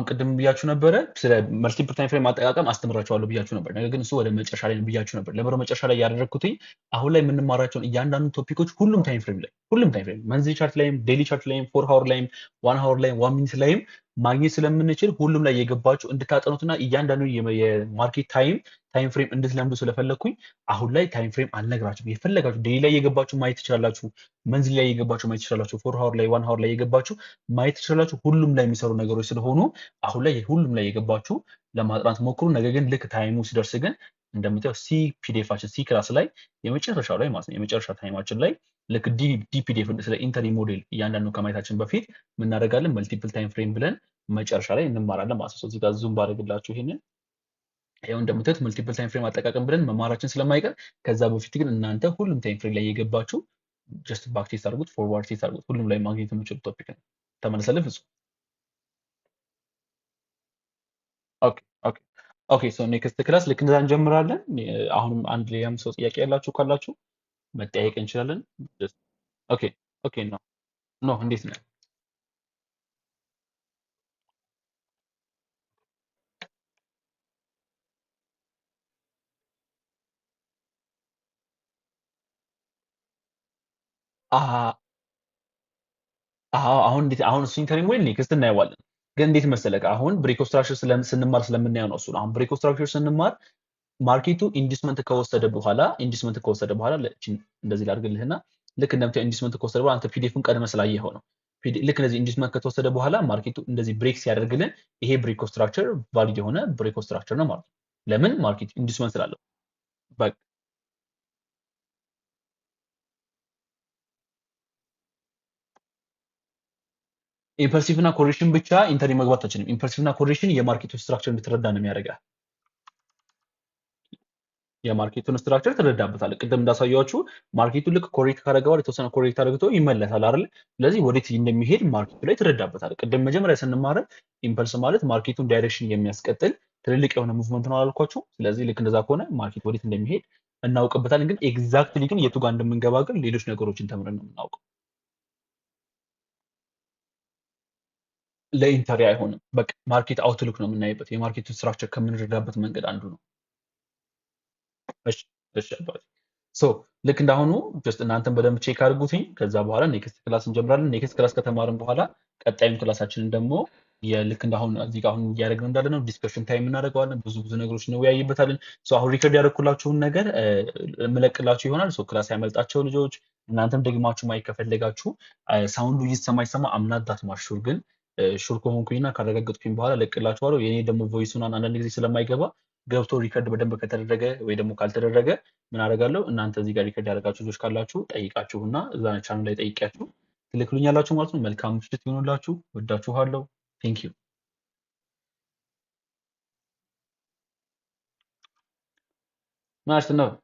ቅድም ብያችሁ ነበረ ስለ መልቲፕል ታይም ፍሬም አጠቃቀም አስተምራችኋለሁ ብያችሁ ነበር። ነገር ግን እሱ ወደ መጨረሻ ላይ ብያችሁ ነበር። ለምሮ መጨረሻ ላይ ያደረግኩትኝ አሁን ላይ የምንማራቸውን እያንዳንዱ ቶፒኮች ሁሉም ታይም ፍሬም መንዝሊ ቻርት ላይም ዴይሊ ቻርት ላይም 4 ሃወር ላይም 1 ሃወር ላይም 1 ሚኒት ላይም ማግኘት ስለምንችል ሁሉም ላይ የገባችሁ እንድታጠኑትና እያንዳንዱ የማርኬት ታይም ፍሬም እንድትለምዱ ስለፈለግኩኝ አሁን ላይ ታይም ፍሬም አልነግራችሁም። የፈለጋችሁ ዴይሊ ላይ የገባችሁ ማየት ትችላላችሁ። መንዝሊ ላይ የገባችሁ ማየት ትችላላችሁ። 4 ሃወር ላይ 1 ሃወር ላይ የገባችሁ ማየት ትችላላችሁ። ሁሉም ላይ የሚሰሩ ነገሮች ስለሆኑ አሁን ላይ ሁሉም ላይ የገባችሁ ለማጥናት ሞክሩ። ነገር ግን ልክ ታይሙ ሲደርስ ግን እንደምታየው ሲ ፒዲኤፋችን ሲ ክላስ ላይ የመጨረሻው ላይ ማለት ነው የመጨረሻ ታይማችን ላይ ልክ ዲፒዲኤፍ ስለ ኢንተሪ ሞዴል እያንዳንዱ ከማየታችን በፊት ምናደርጋለን መልቲፕል ታይም ፍሬም ብለን መጨረሻ ላይ እንማራለን ማለት ነው። እዚህ ጋር ዙም ባደርግላችሁ ይሄንን ይኸው እንደምታዩት መልቲፕል ታይም ፍሬም አጠቃቀም ብለን መማራችን ስለማይቀር ከዛ በፊት ግን እናንተ ሁሉም ታይም ፍሬም ላይ የገባችሁ ጀስት ባክ ቴስት አድርጉት፣ ፎርዋርድ ቴስት አድርጉት። ሁሉም ላይ ማግኘት የምችሉት ቶፒክ ነው። ተመለሰልን ፍጹም? ኦኬ ኦኬ ኦኬ። ሶ ኔክስት ክላስ ልክ እንደዛ እንጀምራለን። አሁንም አንድ ሌላም ሰው ጥያቄ ያላችሁ ካላችሁ መጠያየቅ እንችላለን። ኦኬ ኦኬ። ኖ እንዴት ነው? አሁን እሱ ኢንተሪ ሞዴል ኔክስት እናየዋለን። ግን እንዴት መሰለህ አሁን ብሬክ ኦፍ ስትራክቸር ስንማር ስለምናየው ነው እሱ። አሁን ብሬክ ኦፍ ስትራክቸር ስንማር ማርኬቱ ኢንዱስመንት ከወሰደ በኋላ እንደዚህ ላድርግልህና ልክ እንደምታየው ኢንዱስመንት ከወሰደ በኋላ አንተ ፒዲኤፍን ቀድመህ ስላየኸው ነው። ልክ እንደዚህ ኢንዱስመንት ከተወሰደ በኋላ ማርኬቱ እንደዚህ ብሬክ ሲያደርግልን ይሄ ብሬክ ኦፍ ስትራክቸር ቫሊድ የሆነ ብሬክ ኦፍ ስትራክቸር ነው ማለት ነው። ለምን? ማርኬቱ ኢንዱስመንት ስላለው። በቃ ኢምፐልሲቭ እና ኮሬክሽን ብቻ ኢንተሪ መግባት አችልም። ኢምፐልሲቭ እና ኮሬክሽን የማርኬቱ ስትራክቸር እንድትረዳ ነው የሚያደርገው። የማርኬቱን ስትራክቸር ትረዳበታለህ። ቅድም እንዳሳያችሁ ማርኬቱ ልክ ኮሬክት ካደረገ በኋላ የተወሰነ ኮሬክት አድርግቶ ይመለሳል አይደል? ስለዚህ ወዴት እንደሚሄድ ማርኬቱ ላይ ትረዳበታለህ። ቅድም መጀመሪያ ስንማረ ኢምፐልስ ማለት ማርኬቱን ዳይሬክሽን የሚያስቀጥል ትልልቅ የሆነ ሙቭመንት ነው አላልኳችሁ? ስለዚህ ልክ እንደዛ ከሆነ ማርኬት ወዴት እንደሚሄድ እናውቅበታለን። ግን ኤግዛክትሊ ግን የቱ ጋር እንደምንገባ ግን ሌሎች ነገሮችን ተምረን ነው የምናውቀው። ለኢንተሪ አይሆንም። በቃ ማርኬት አውትሉክ ነው የምናይበት። የማርኬቱን ስትራክቸር ከምንረዳበት መንገድ አንዱ ነው። እሺ እሺ አባቴ። ሶ ልክ እንዳሁኑ ጀስት እናንተን በደንብ ቼክ አድርጉትኝ። ከዛ በኋላ ኔክስት ክላስ እንጀምራለን። ኔክስት ክላስ ከተማርን በኋላ ቀጣዩን ክላሳችንን ደግሞ ልክ እንዳሁን እዚህ ጋር አሁን እያደረግን እንዳለ ነው ዲስከሽን ታይም እናደርገዋለን። ብዙ ነገሮች እንወያይበታለን። አሁን ሪከርድ ያደረኩላችሁን ነገር ምለቅላችሁ ይሆናል። ክላስ ያመልጣቸው ልጆች እናንተም ደግማችሁ ማየት ከፈለጋችሁ ሳውንዱ ይሰማ ይሰማ አምናዳት ማሹር ግን ሹር ከሆንኩኝና ካረጋገጥኩኝ በኋላ ለቅላችኋለሁ። የኔ ደግሞ ቮይሱን አንዳንድ ጊዜ ስለማይገባ ገብቶ ሪከርድ በደንብ ከተደረገ ወይ ደግሞ ካልተደረገ ምን አደርጋለሁ እናንተ እዚህ ጋር ሪከርድ ያደረጋችሁ ልጆች ካላችሁ ጠይቃችሁና እዛ ቻናል ላይ ጠይቂያችሁ ትልክሉኛላችሁ ማለት ነው። መልካም ምሽት ይሆኑላችሁ። ወዳችኋለሁ። ቴንክ ዩ። Nice to know.